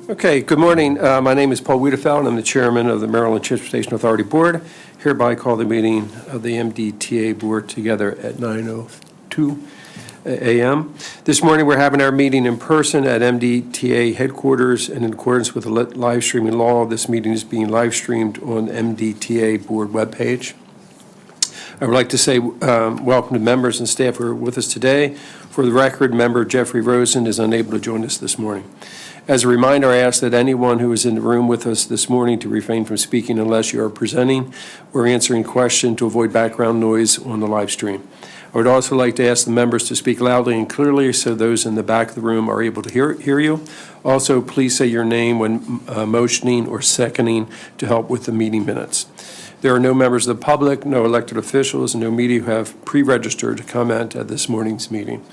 Okay, good morning. My name is Paul Wiedefeld, and I'm the chairman of the Maryland Transportation Authority Board. Hereby call the meeting of the MDTA Board together at 9:02 a.m. This morning, we're having our meeting in person at MDTA headquarters, and in accordance with the live streaming law, this meeting is being live streamed on MDTA Board webpage. I would like to say welcome to members and staff who are with us today For the record, member Jeffrey Rosen is unable to join us this morning. As a reminder, I ask that anyone who is in the room with us this morning to refrain from speaking unless you are presenting or answering questions to avoid background noise on the live stream. I would also like to ask the members to speak loudly and clearly so those in the back of the room are able to hear you. Also, please say your name when motioning or seconding to help with the meeting minutes. There are no members of the public, no elected officials, and no media who have pre-registered to comment at this morning's meeting.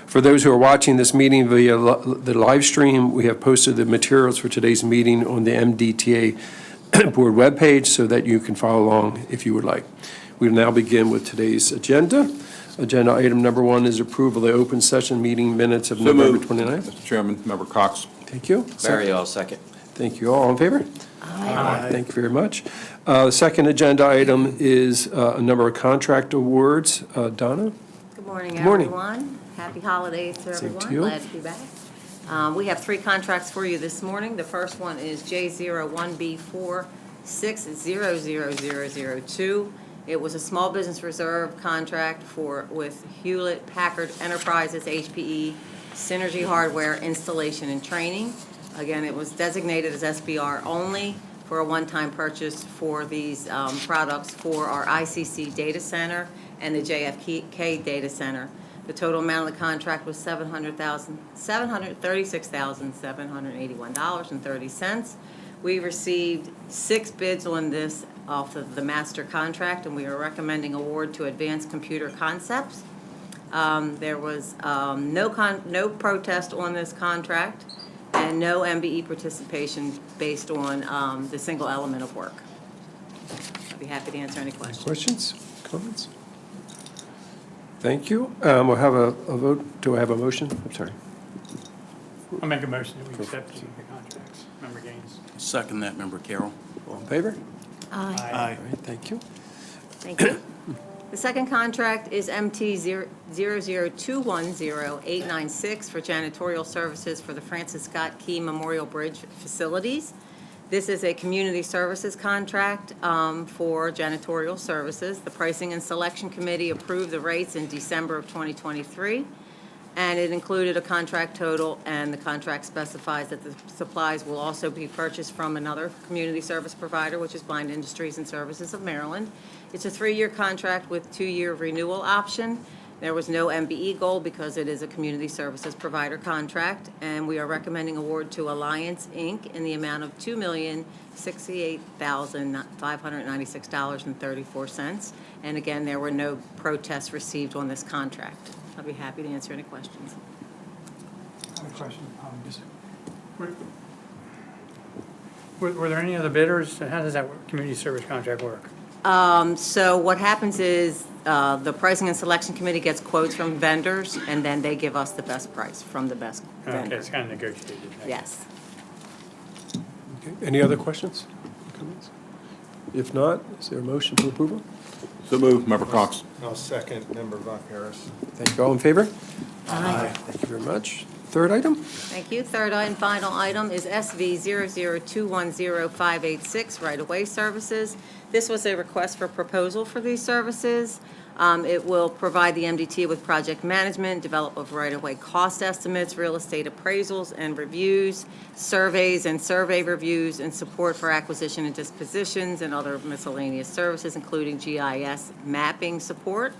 For those who are watching this meeting via the live stream, we have posted the materials for today's meeting on the MDTA board webpage so that you can follow along if you would like. We will now begin with today's agenda. Agenda item number 1 is approval of the open session meeting minutes of November 29th. Mr. Chairman, Member Cox. Thank you. Barry, I'll second. Thank you. All in favor? Aye. Thank you very much. The second agenda item is a number of contract awards. Donna? Good morning, Good morning. everyone. Happy holidays to Same everyone. to you. Glad to be back. We have 3 contracts for you this morning. The first one is J01B46000002. It was a small business reserve contract with Hewlett Packard Enterprises, HPE, Synergy Hardware Installation and Training. Again, it was designated as SBR only for a one-time purchase for these products for our ICC data center and the JFK data center. The total amount of the contract was $736,781.30. We received 6 bids on this off of the master contract, and we are recommending award to Advanced Computer Concepts. There was no protest on this contract and no MBE participation based on the single element of work. I'd be happy to answer any questions. Questions, comments? Thank you. We'll have a vote. Do I have a motion? I'm sorry. I'll make a motion that we accept the contracts. Member Gaines. Second that, Member Carroll. All in favor? Aye. All right, thank you. Thank you. The second contract is MT 00210-896 for janitorial services for the Francis Scott Key Memorial Bridge facilities. This is a community services contract for janitorial services. The Pricing and Selection Committee approved the rates in December of 2023, and it included a contract total, and the contract specifies that the supplies will also be purchased from another community service provider, which is Blind Industries and Services of Maryland. It's a 3-year contract with 2-year renewal option. There was no MBE goal because it is a community services provider contract, and we are recommending award to Alliance, Inc. in the amount of $2,068,596.34. And again, there were no protests received on this contract. I'll be happy to answer any questions. I have a question. Were there any other bidders? How does that work, community service contract work? So what happens is the Pricing and Selection Committee gets quotes from vendors, and then they give us the best price from the best Okay, vendor. it's kind of negotiated. Yes. Okay. Any other questions? Comments? If not, is there a motion for approval? So moved, Member Cox. I'll second Member Von Harris. Thank you. All in favor? Aye. Thank you very much. Third item? Thank you. Third and final item is SV 00210-586, right-of-way services. This was a request for proposal for these services. It will provide the MDTA with project management, develop of right-of-way cost estimates, real estate appraisals and reviews, surveys and survey reviews, and support for acquisition and dispositions and other miscellaneous services, including GIS mapping support.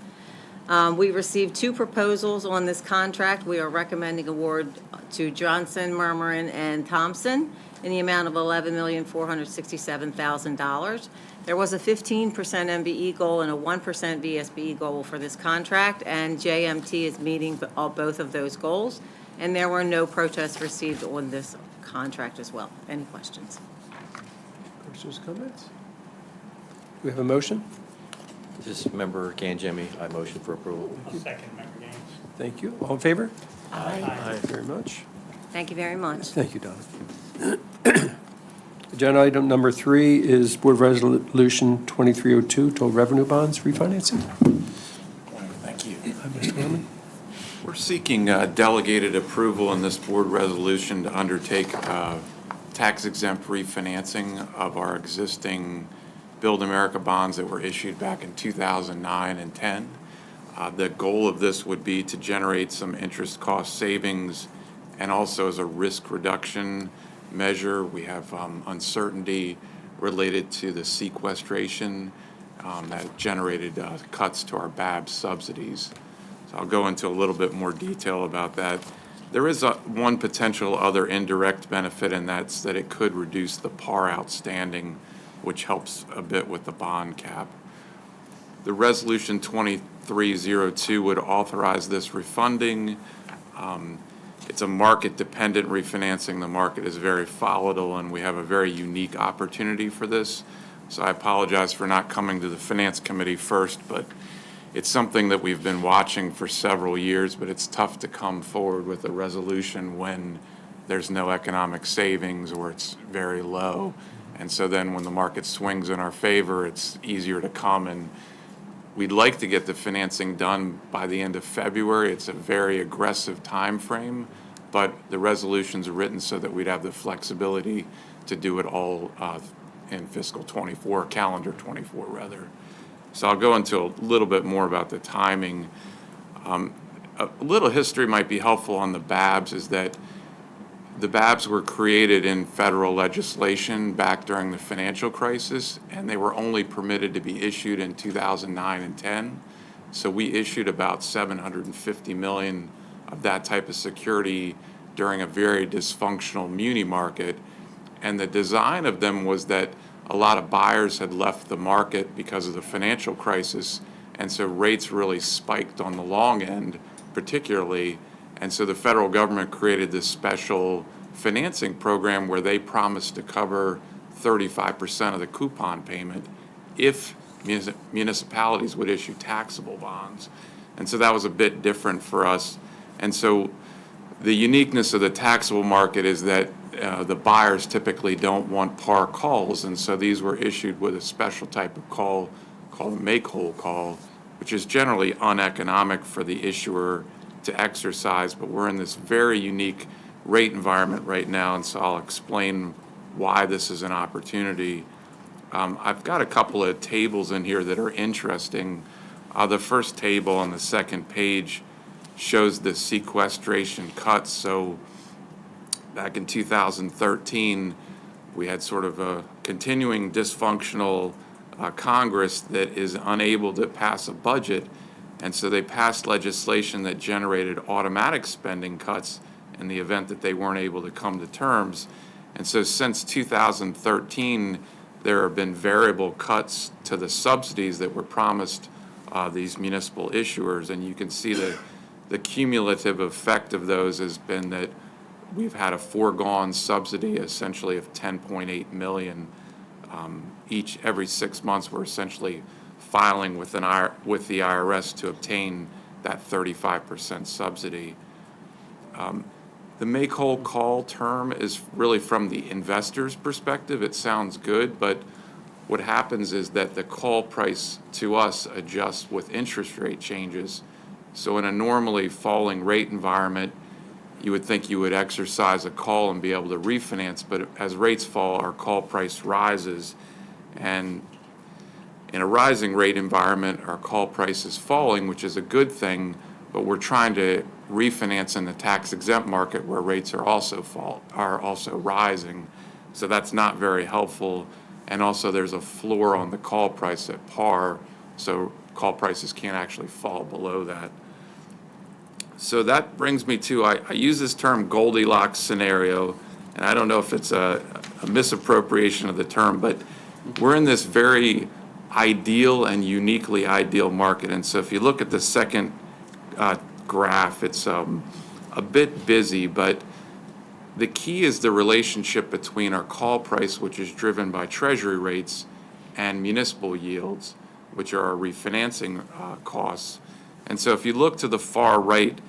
We received 2 proposals on this contract. We are recommending award to Johnson, Murmurin, and Thompson in the amount of $11,467,000. There was a 15% MBE goal and a 1% VSBE goal for this contract, and JMT is meeting both of those goals, and there were no protests received on this contract as well. Any questions? Questions, comments? Do we have a motion? This is Member Ganjemi. I motion for approval. I'll second Member Gaines. Thank you. All in favor? Aye. Thank you very much. Thank you very much. Thank you, Donna. Agenda item number 3 is Board Resolution 2302, total revenue bonds refinancing. Thank you. Hi, Mr. Norman. We're seeking delegated approval in this board resolution to undertake tax-exempt refinancing of our existing Build America bonds that were issued back in 2009 and 10. The goal of this would be to generate some interest cost savings, and also as a risk reduction measure, we have uncertainty related to the sequestration that generated cuts to our BAB subsidies. So I'll go into a little bit more detail about that. There is one potential other indirect benefit, and that's that it could reduce the par outstanding, which helps a bit with the bond cap. The Resolution 2302 would authorize this refunding. It's a market-dependent refinancing. The market is very volatile, and we have a very unique opportunity for this. So I apologize for not coming to the Finance Committee first, but it's something that we've been watching for several years, but it's tough to come forward with a resolution when there's no economic savings or it's very low. And so then when the market swings in our favor, it's easier to come, and we'd like to get the financing done by the end of February. It's a very aggressive time frame, but the resolutions are written so that we'd have the flexibility to do it all in fiscal '24, calendar '24 rather. So I'll go into a little bit more about the timing. A little history might be helpful on the BABs is that the BABs were created in federal legislation back during the financial crisis, and they were only permitted to be issued in 2009 and 10. So we issued about 750 million of that type of security during a very dysfunctional muni market. And the design of them was that a lot of buyers had left the market because of the financial crisis, and so rates really spiked on the long end, particularly. And so the federal government created this special financing program where they promised to cover 35% of the coupon payment if municipalities would issue taxable bonds. And so that was a bit different for us. And so the uniqueness of the taxable market is that the buyers typically don't want par calls, and so these were issued with a special type of call called a make-whole call, which is generally uneconomic for the issuer to exercise, but we're in this very unique rate environment right now, and so I'll explain why this is an opportunity. I've got a couple of tables in here that are interesting. The first table on the second page shows the sequestration cuts. So back in 2013, we had sort of a continuing dysfunctional Congress that is unable to pass a budget. And so they passed legislation that generated automatic spending cuts in the event that they weren't able to come to terms. And so since 2013, there have been variable cuts to the subsidies that were promised these municipal issuers. And you can see the cumulative effect of those has been that we've had a foregone subsidy essentially of 10.8 million. Every 6 months, we're essentially filing with the IRS to obtain that 35% subsidy. The make-whole call term is really from the investor's perspective. It sounds good, but what happens is that the call price to us adjusts with interest rate changes. So in a normally falling rate environment, you would think you would exercise a call and be able to refinance, but as rates fall, our call price rises. And in a rising rate environment, our call price is falling, which is a good thing, but we're trying to refinance in the tax-exempt market where rates are also rising. So that's not very helpful. And also there's a floor on the call price at par, so call prices can't actually fall below that. So that brings me to, I use this term Goldilocks scenario, and I don't know if it's a misappropriation of the term, but we're in this very ideal and uniquely ideal market. And so if you look at the second graph, it's a bit busy, but the key is the relationship between our call price, which is driven by treasury rates, and municipal yields, which are our refinancing costs. And so if you look to the far right,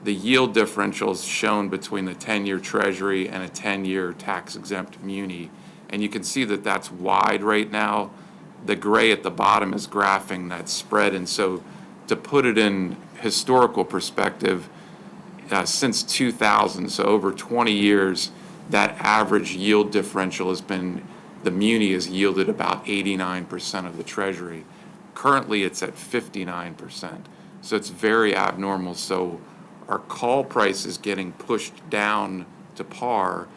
the yield differential is shown between the 10-year treasury and a 10-year tax-exempt muni. And you can see that that's wide right now. The gray at the bottom is graphing that spread. And so to put it in historical perspective, since 2000, so over 20 years, that average yield differential has been, the muni has yielded about 89% of the treasury. Currently, it's at 59%. So it's very abnormal. So our call price is getting pushed down to par,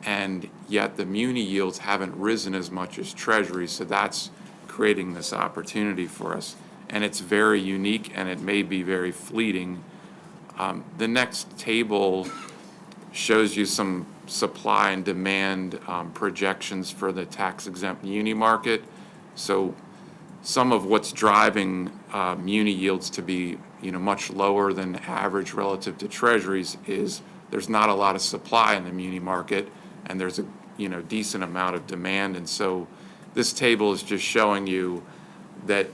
and yet the muni yields haven't risen as much as treasuries. So that's creating this opportunity for us. And it's very unique, and it may be very fleeting. The next table shows you some supply and demand projections for the tax-exempt muni market. So some of what's driving muni yields to be, much lower than average relative to treasuries is there's not a lot of supply in the muni market, and there's a, decent amount of demand. And so this table is just showing you that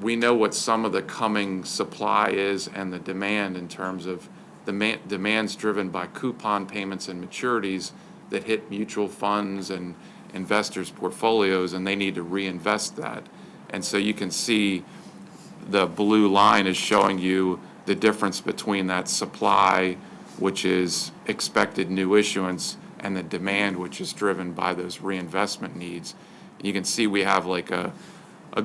we know what some of the coming supply is and the demand in terms of the demand's driven by coupon payments and maturities that hit mutual funds and investors' portfolios, and they need to reinvest that. And so you can see the blue line is showing you the difference between that supply, which is expected new issuance, and the demand, which is driven by those reinvestment needs. You can see we have like a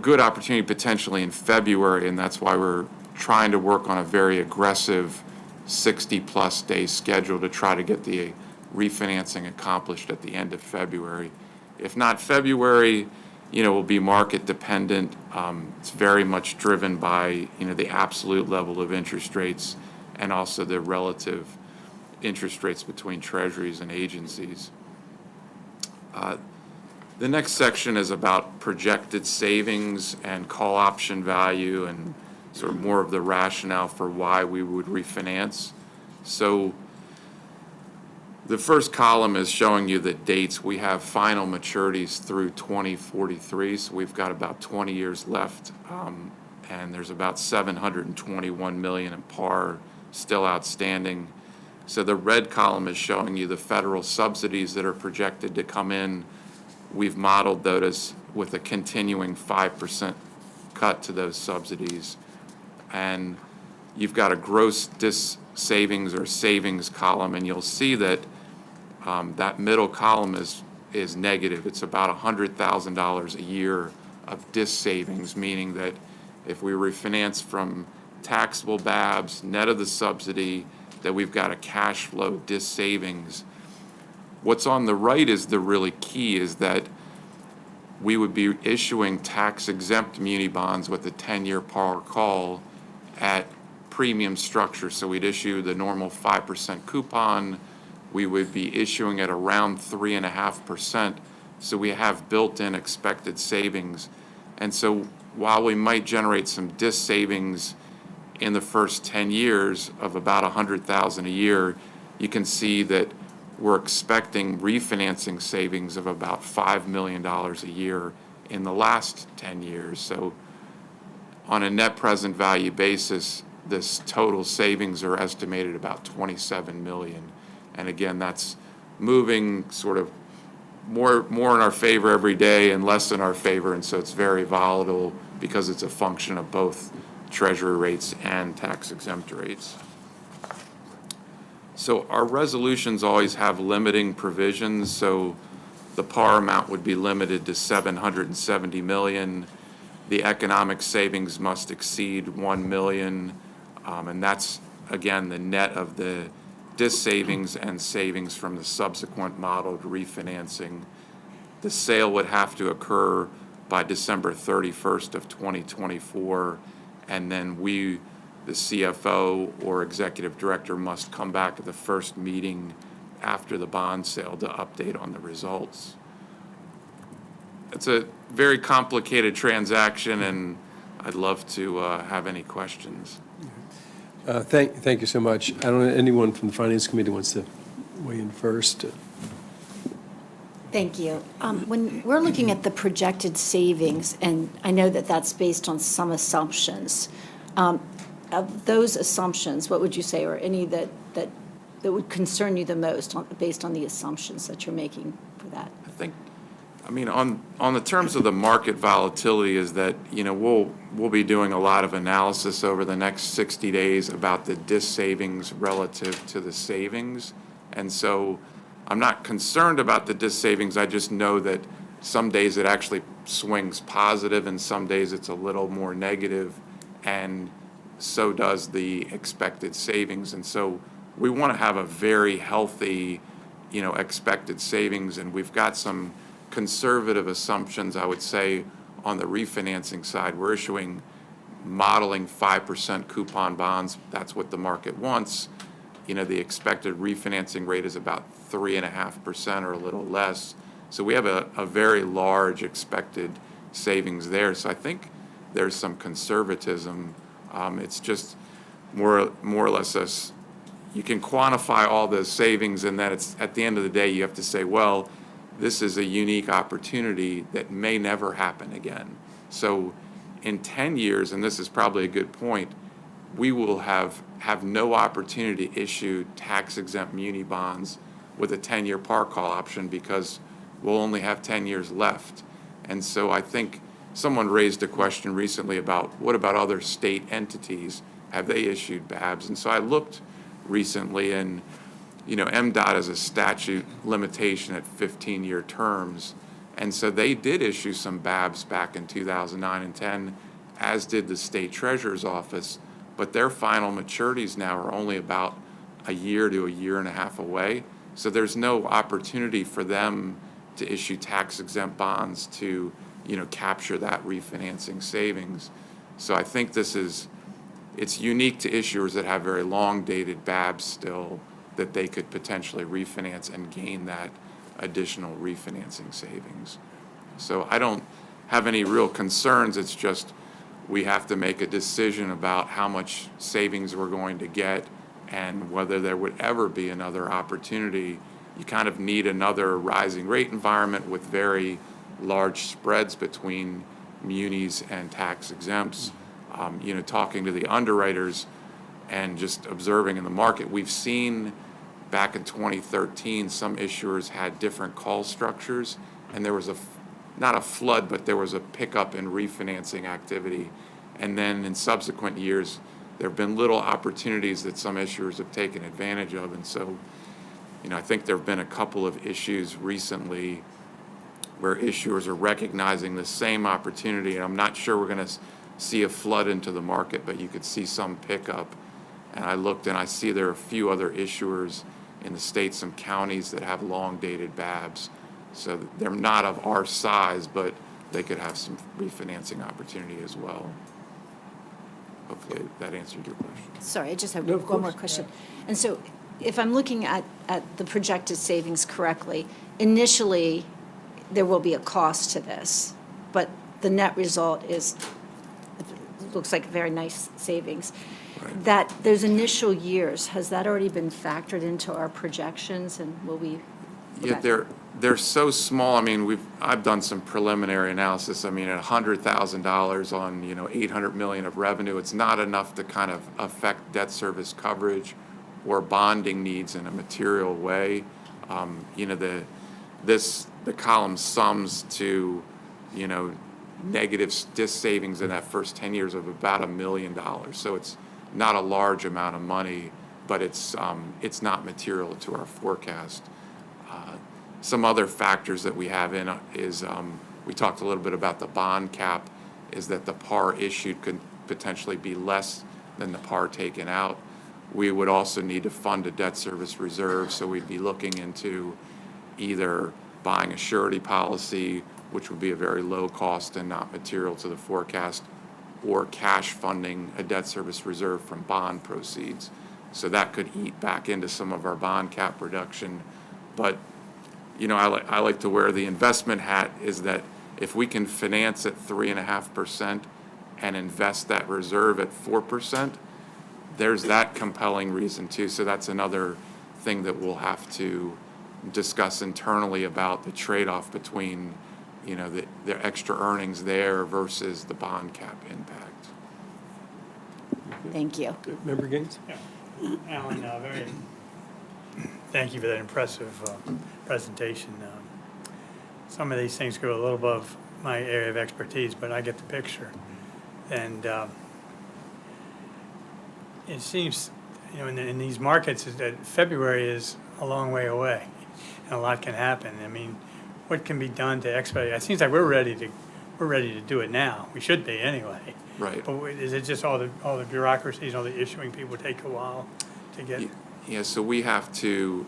good opportunity potentially in February, and that's why we're trying to work on a very aggressive 60-plus day schedule to try to get the refinancing accomplished at the end of February. If not February, will be market dependent. It's very much driven by, the absolute level of interest rates and also the relative interest rates between treasuries and agencies. The next section is about projected savings and call option value and sort of more of the rationale for why we would refinance. So the first column is showing you the dates. We have final maturities through 2043, so we've got about 20 years left, and there's about $721 million in par still outstanding. So the red column is showing you the federal subsidies that are projected to come in. We've modeled those with a continuing 5% cut to those subsidies. And you've got a gross savings or savings column, and you'll see that that middle column is negative. It's about $100,000 a year of savings, meaning that if we refinance from taxable BABs, net of the subsidy, that we've got a cash flow savings. What's on the right is the really key, is that we would be issuing tax-exempt muni bonds with a 10-year par call at premium structure. So we'd issue the normal 5% coupon. We would be issuing at around 3.5%. So we have built-in expected savings. And so while we might generate some savings in the first 10 years of about $100,000 a year, you can see that we're expecting refinancing savings of about $5 million a year in the last 10 years. So on a net present value basis, this total savings are estimated about $27 million. And again, that's moving sort of more in our favor every day and less in our favor, and so it's very volatile because it's a function of both treasury rates and tax-exempt rates. So our resolutions always have limiting provisions, so the par amount would be limited to $770 million. The economic savings must exceed $1 million, and that's, again, the net of the savings and savings from the subsequent modeled refinancing. The sale would have to occur by December 31st of 2024, and then we, the CFO or executive director, must come back at the first meeting after the bond sale to update on the results. It's a very complicated transaction, and I'd love to have any questions. Thank you so much. I don't know, anyone from the Finance Committee wants to weigh in first? Thank you. When we're looking at the projected savings, and I know that that's based on some assumptions, of those assumptions, what would you say, or any that would concern you the most based on the assumptions that you're making for that? On the terms of the market volatility is that, we'll be doing a lot of analysis over the next 60 days about the savings relative to the savings. And so I'm not concerned about the savings. I just know that some days it actually swings positive and some days it's a little more negative. And so does the expected savings. And so we want to have a very healthy, expected savings, and we've got some conservative assumptions, I would say, on the refinancing side. We're issuing modeling 5% coupon bonds. That's what the market wants. The expected refinancing rate is about 3.5% or a little less. So we have a very large expected savings there. So I think there's some conservatism. It's just more or less you can quantify all the savings, and that it's at the end of the day you have to say, well, this is a unique opportunity that may never happen again. So in 10 years, and this is probably a good point, we will have no opportunity to issue tax-exempt muni bonds with a 10-year par call option because we'll only have 10 years left. And so I think someone raised a question recently about what about other state entities? Have they issued BABs? And so I looked recently, and MDOT has a statute limitation at 15-year terms. And so they did issue some BABs back in 2009 and 10, as did the state treasurer's office. But their final maturities now are only about a year to a year and a half away. So there's no opportunity for them to issue tax-exempt bonds to, capture that refinancing savings. So I think it's unique to issuers that have very long-dated BABs still, that they could potentially refinance and gain that additional refinancing savings. So I don't have any real concerns. It's just we have to make a decision about how much savings we're going to get and whether there would ever be another opportunity. You kind of need another rising rate environment with very large spreads between munis and tax exempts. Talking to the underwriters and just observing in the market, we've seen back in 2013, some issuers had different call structures, and there was not a flood, but there was a pickup in refinancing activity. And then in subsequent years, there have been little opportunities that some issuers have taken advantage of. And so, I think there have been a couple of issues recently where issuers are recognizing the same opportunity. And I'm not sure we're going to see a flood into the market, but you could see some pickup. And I looked and I see there are a few other issuers in the state, some counties that have long-dated BABs. So they're not of our size, but they could have some refinancing opportunity as well. Hopefully that answered your question. Sorry, I just have No, of one more course. question. And so if I'm looking at the projected savings correctly, initially, there will be a cost to this, but the net result looks like very nice savings. Right. That, those initial years, has that already been factored into our projections, and will we? Yeah, they're so small. I mean, I've done some preliminary analysis. I mean, at $100,000 on, $800 million of revenue, it's not enough to kind of affect debt service coverage or bonding needs in a material way. The column sums to, negative savings in that first 10 years of about $1 million. So it's not a large amount of money, but it's not material to our forecast. Some other factors that we have in is we talked a little bit about the bond cap, is that the par issued could potentially be less than the par taken out. We would also need to fund a debt service reserve, so we'd be looking into either buying a surety policy, which would be a very low cost and not material to the forecast, or cash funding a debt service reserve from bond proceeds. So that could eat back into some of our bond cap reduction. But I like to wear the investment hat, is that if we can finance at 3.5% and invest that reserve at 4%, there's that compelling reason too. So that's another thing that we'll have to discuss internally about the trade-off between, the extra earnings there versus the bond cap impact. Thank you. Member Gaines? Alan, thank you for that impressive presentation. Some of these things go a little above my area of expertise, but I get the picture. And it seems, in these markets, that February is a long way away, and a lot can happen. I mean, what can be done to expedite? It seems like we're ready to we're ready to do it now. We should be anyway. Right. But is it just all the bureaucracies, all the issuing people take a while to get? Yeah, so we don't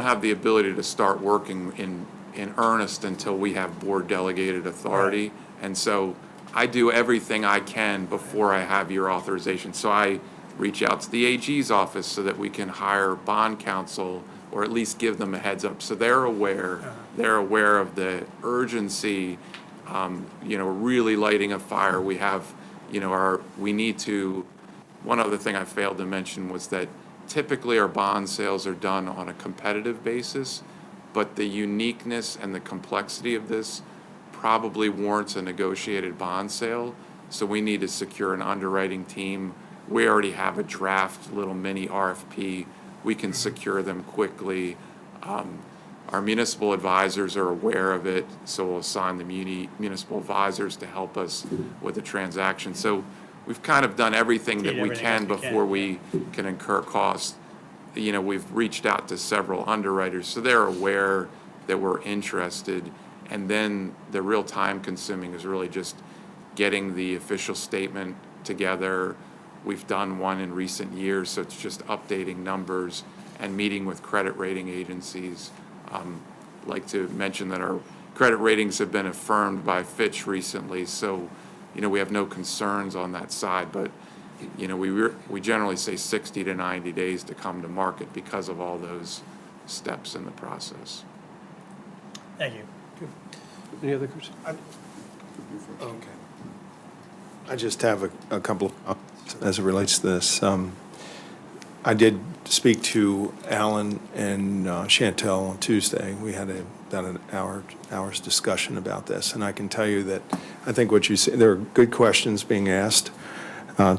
have the ability to start working in earnest until we have board delegated authority. And so I do everything I can before I have your authorization. So I reach out to the AG's office so that we can hire bond counsel or at least give them a heads up. So they're aware of the urgency, really lighting a fire. We have, one other thing I failed to mention was that typically our bond sales are done on a competitive basis, but the uniqueness and the complexity of this probably warrants a negotiated bond sale. So we need to secure an underwriting team. We already have a draft little mini RFP. We can secure them quickly. Our municipal advisors are aware of it, so we'll assign the municipal advisors to help us with the transaction. So we've kind of done everything that we can before we can incur costs. We've reached out to several underwriters, so they're aware that we're interested. And then the real time consuming is really just getting the official statement together. We've done one in recent years, so it's just updating numbers and meeting with credit rating agencies. Like to mention that our credit ratings have been affirmed by Fitch recently, so we have no concerns on that side. But we generally say 60 to 90 days to come to market because of all those steps in the process. Thank you. Any other questions? Okay. I just have a couple of comments as it relates to this. I did speak to Alan and Chantel on Tuesday. We had about an hour's discussion about this, and I can tell you that I think what you say, there are good questions being asked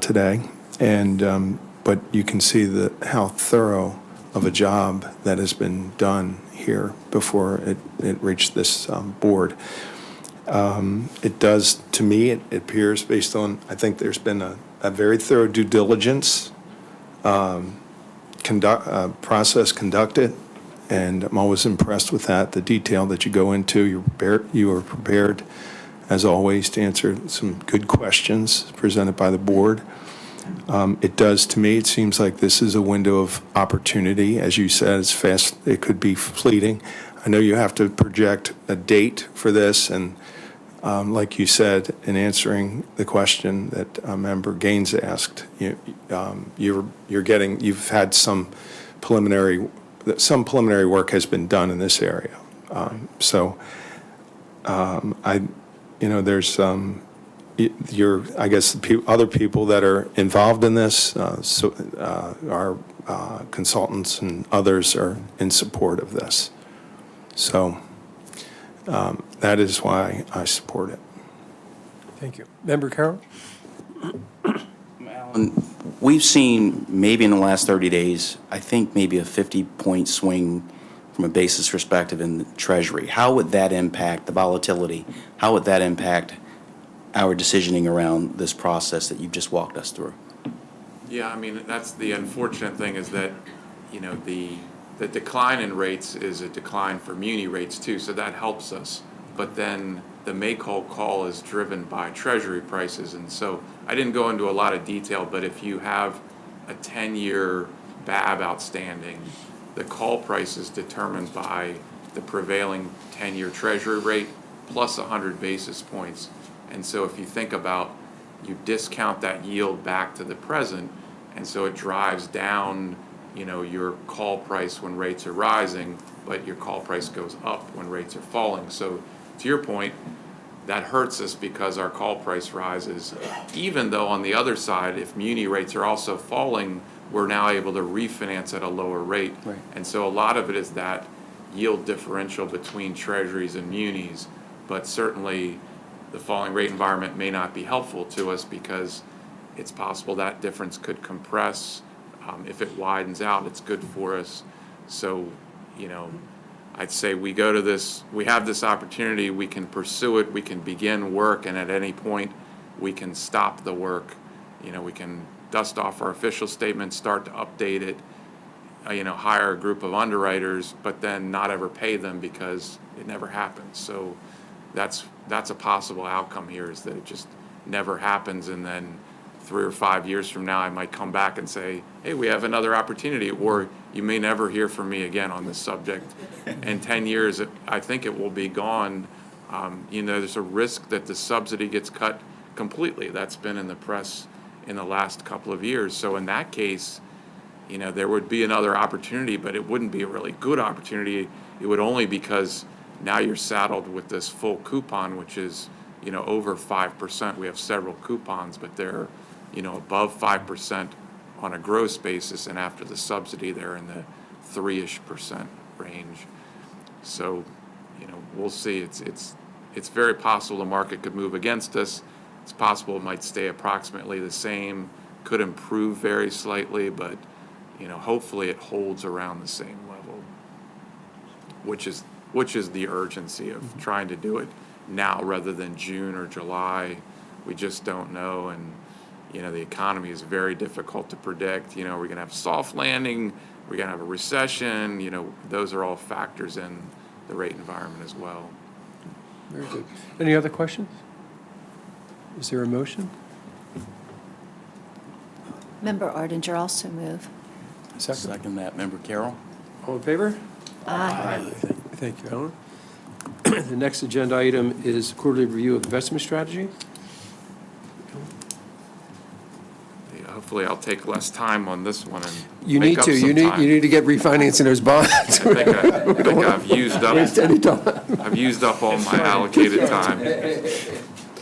today, and but you can see how thorough of a job that has been done here before it reached this board. It does, to me, it appears based on, I think there's been a very thorough due diligence process conducted, and I'm always impressed with that, the detail that you go into. You are prepared, as always, to answer some good questions presented by the board. It does, to me, it seems like this is a window of opportunity. As you said, it's fast, it could be fleeting. I know you have to project a date for this, and like you said, in answering the question that Member Gaines asked, you've had some preliminary work has been done in this area. There's I guess other people that are involved in this, our consultants and others are in support of this. So that is why I support it. Thank you. Member Carroll? Alan, we've seen maybe in the last 30 days, I think maybe a 50-point swing from a basis perspective in the Treasury. How would that impact the volatility? How would that impact our decisioning around this process that you've just walked us through? Yeah, I mean, that's the unfortunate thing is that, the decline in rates is a decline for muni rates too, so that helps us. But then the make-whole call is driven by Treasury prices, and so I didn't go into a lot of detail, but if you have a 10-year BAB outstanding, the call price is determined by the prevailing 10-year Treasury rate plus 100 basis points. And so if you think about, you discount that yield back to the present, and so it drives down, your call price when rates are rising, but your call price goes up when rates are falling. So to your point, that hurts us because our call price rises, even though on the other side, if muni rates are also falling, we're now able to refinance at a lower rate. Right. And so a lot of it is that yield differential between treasuries and munis, but certainly the falling rate environment may not be helpful to us because it's possible that difference could compress. If it widens out, it's good for us. So, I'd say we go to this, we have this opportunity, we can pursue it, we can begin work, and at any point, we can stop the work. We can dust off our official statement, start to update it, hire a group of underwriters, but then not ever pay them because it never happens. So, that's a possible outcome here, is that it just never happens, and then 3 or 5 years from now, I might come back and say, hey, we have another opportunity, or you may never hear from me again on this subject. In 10 years, I think it will be gone. There's a risk that the subsidy gets cut completely. That's been in the press in the last couple of years. So in that case, there would be another opportunity, but it wouldn't be a really good opportunity. It would only because now you're saddled with this full coupon, which is, over 5%. We have several coupons, but they're, above 5% on a gross basis, and after the subsidy, they're in the 3-ish% range. So, we'll see. It's very possible the market could move against us. It's possible it might stay approximately the same, could improve very slightly, but, hopefully it holds around the same level, which is the urgency of trying to do it now rather than June or July. We just don't know, and, the economy is very difficult to predict. We're going to have a soft landing, we're going to have a recession, those are all factors in the rate environment as well. Very good. Any other questions? Is there a motion? Member Ardinger also move. Second? Second that, Member Carroll. All in favor? Aye. Thank you, Alan. The next agenda item is quarterly review of investment strategy. Yeah, hopefully I'll take less time on this one and You make need up to, some time. you need to get refinancing those bonds. I think I've used Waste up, any time. I've used up all my allocated time.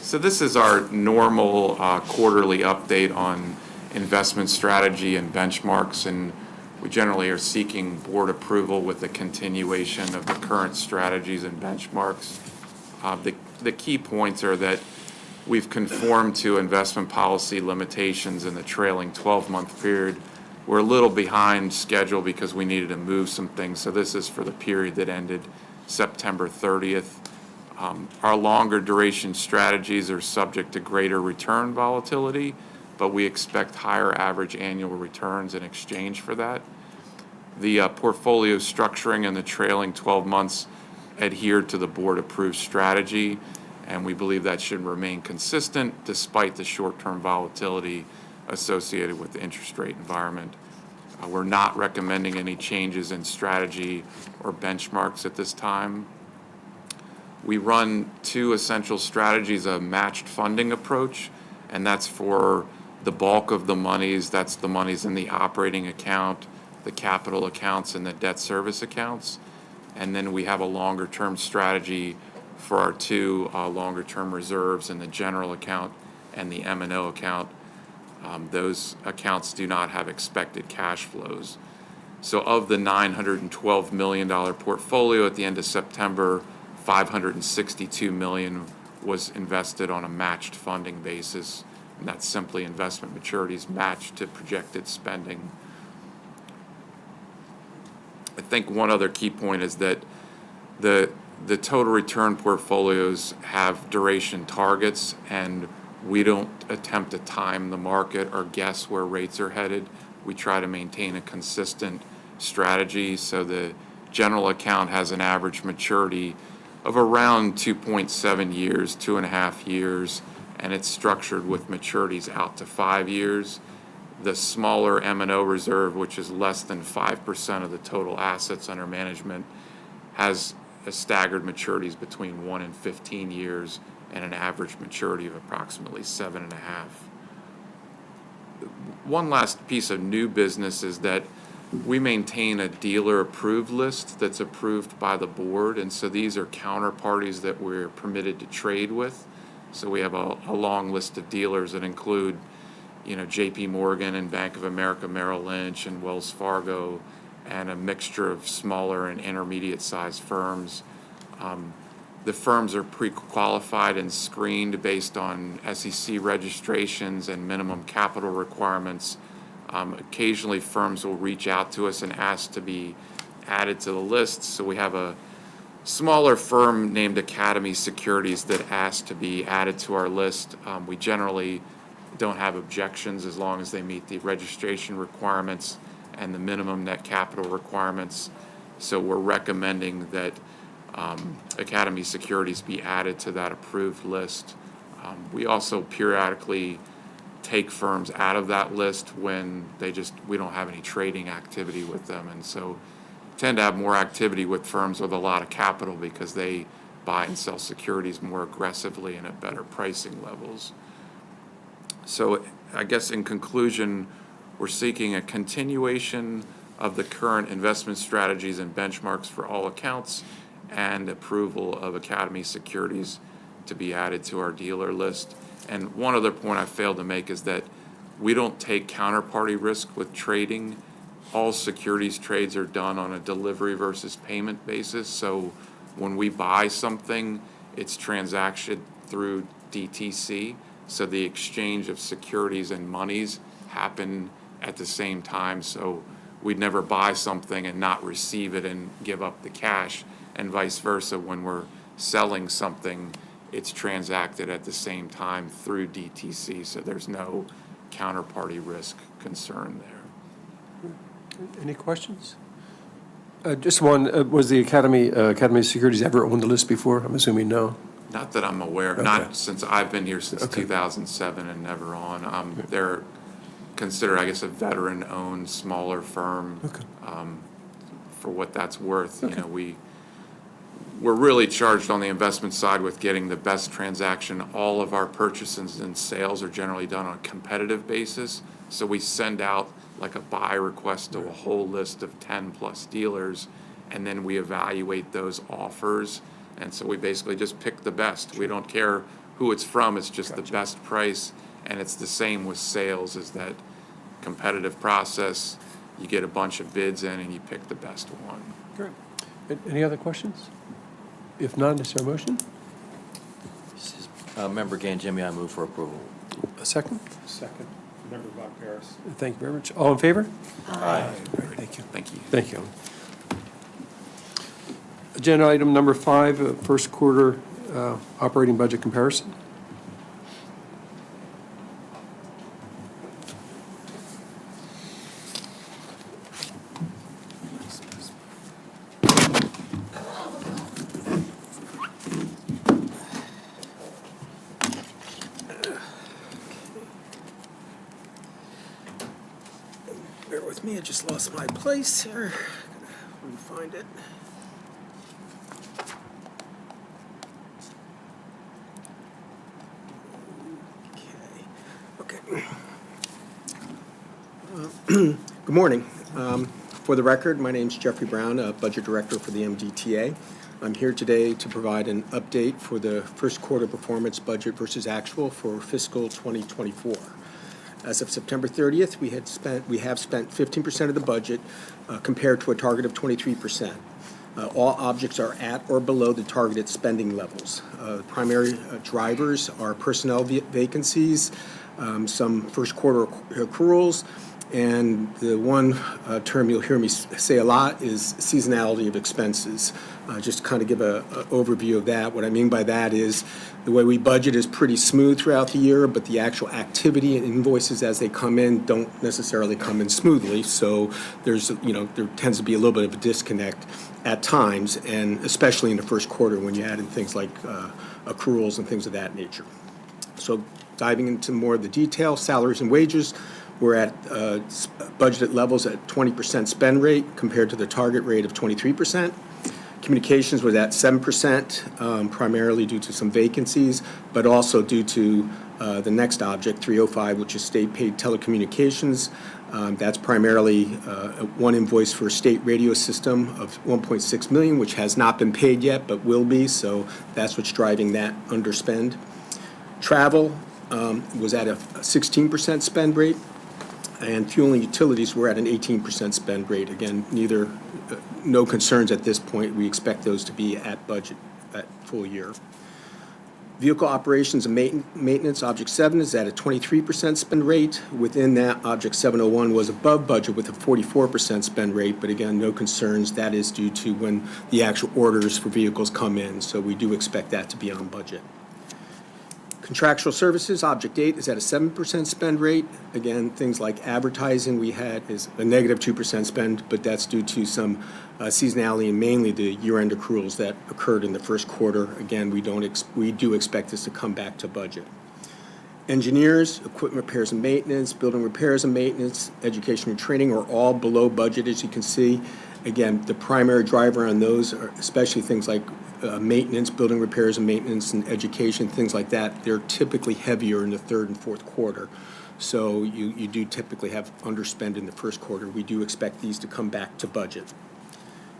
So this is our normal quarterly update on investment strategy and benchmarks, and we generally are seeking board approval with the continuation of the current strategies and benchmarks. The key points are that we've conformed to investment policy limitations in the trailing 12-month period. We're a little behind schedule because we needed to move some things, so this is for the period that ended September 30th. Our longer duration strategies are subject to greater return volatility, but we expect higher average annual returns in exchange for that. The portfolio structuring in the trailing 12 months adhered to the board-approved strategy, and we believe that should remain consistent despite the short-term volatility associated with the interest rate environment. We're not recommending any changes in strategy or benchmarks at this time. We run 2 essential strategies, a matched funding approach, and that's for the bulk of the monies. That's the monies in the operating account, the capital accounts, and the debt service accounts. And then we have a longer-term strategy for our 2 longer-term reserves in the general account and the M&O account. Those accounts do not have expected cash flows. So of the $912 million portfolio at the end of September, $562 million was invested on a matched funding basis, and that's simply investment maturities matched to projected spending. I think one other key point is that the total return portfolios have duration targets, and we don't attempt to time the market or guess where rates are headed. We try to maintain a consistent strategy, so the general account has an average maturity of around 2.7 years, 2.5 years, and it's structured with maturities out to 5 years. The smaller M&O reserve, which is less than 5% of the total assets under management, has a staggered maturities between 1 and 15 years and an average maturity of approximately 7.5. One last piece of new business is that we maintain a dealer-approved list that's approved by the board, and so these are counterparties that we're permitted to trade with. So we have a long list of dealers that include, J.P. Morgan and Bank of America Merrill Lynch and Wells Fargo, and a mixture of smaller and intermediate-sized firms. The firms are pre-qualified and screened based on SEC registrations and minimum capital requirements. Occasionally, firms will reach out to us and ask to be added to the list. So we have a smaller firm named Academy Securities that asked to be added to our list. We generally don't have objections as long as they meet the registration requirements and the minimum net capital requirements. So we're recommending that Academy securities be added to that approved list. We also periodically take firms out of that list when we don't have any trading activity with them. And so tend to have more activity with firms with a lot of capital because they buy and sell securities more aggressively and at better pricing levels. So I guess in conclusion, we're seeking a continuation of the current investment strategies and benchmarks for all accounts and approval of Academy securities to be added to our dealer list. And one other point I failed to make is that we don't take counterparty risk with trading. All securities trades are done on a delivery versus payment basis. So when we buy something, it's transacted through DTC. So the exchange of securities and monies happen at the same time. So we'd never buy something and not receive it and give up the cash, and vice versa. When we're selling something, it's transacted at the same time through DTC, so there's no counterparty risk concern there. Any questions? Just one, was the Academy Securities ever on the list before? I'm assuming no. Not that I'm aware, Okay. not since I've been here since Okay. 2007 and never on. They're considered, I guess, a veteran-owned, smaller firm. Okay. For what that's worth, you know, we're really charged on the investment side with getting the best transaction. All of our purchases and sales are generally done on a competitive basis. So we send out like a buy request to a whole list of 10+ dealers, and then we evaluate those offers. And so we basically just pick the best. We don't care who it's from, it's just the best price. And it's the same with sales, is that competitive process. You get a bunch of bids in and you pick the best one. Great. Any other questions? If none, is there a motion? Member Ganjemi, I move for approval. A second? Second. Member Bob Paris. Thank you very much. All in favor? Aye. Thank you. Thank you. Thank you. Agenda item number 5, first quarter operating budget comparison. Bear with me, I just lost my place here. Let me find it. Okay. Good morning. For the record, my name's Jeffrey Brown, Budget Director for the MDTA. I'm here today to provide an update for the first quarter performance budget versus actual for fiscal 2024. As of September 30th, we have spent 15% of the budget compared to a target of 23%. All objects are at or below the targeted spending levels. Primary drivers are personnel vacancies, some first quarter accruals, and the one term you'll hear me say a lot is seasonality of expenses. Just to kind of give an overview of that. What I mean by that is the way we budget is pretty smooth throughout the year, but the actual activity and invoices as they come in don't necessarily come in smoothly. So there tends to be a little bit of a disconnect at times, and especially in the first quarter when you add in things like accruals and things of that nature. So diving into more of the detail, salaries and wages, we're at budgeted levels at 20% spend rate compared to the target rate of 23%. Communications was at 7%, primarily due to some vacancies, but also due to the next object, 305, which is state paid telecommunications. That's primarily one invoice for a state radio system of $1.6 million, which has not been paid yet, but will be, so that's what's driving that underspend. Travel was at a 16% spend rate, and fuel and utilities were at an 18% spend rate. Again, no concerns at this point. We expect those to be at budget at full year. Vehicle operations and maintenance, Object 7 is at a 23% spend rate. Within that, Object 701 was above budget with a 44% spend rate, but again, no concerns. That is due to when the actual orders for vehicles come in, so we do expect that to be on budget. Contractual services, Object 8 is at a 7% spend rate. Again, things like advertising we had is a negative 2% spend, but that's due to some seasonality and mainly the year-end accruals that occurred in the first quarter. Again, we do expect this to come back to budget. Engineers, equipment repairs and maintenance, building repairs and maintenance, education and training are all below budget, as you can see. Again, the primary driver on those are especially things like maintenance, building repairs and maintenance, and education, things like that. They're typically heavier in the third and fourth quarter. So you do typically have underspend in the first quarter. We do expect these to come back to budget.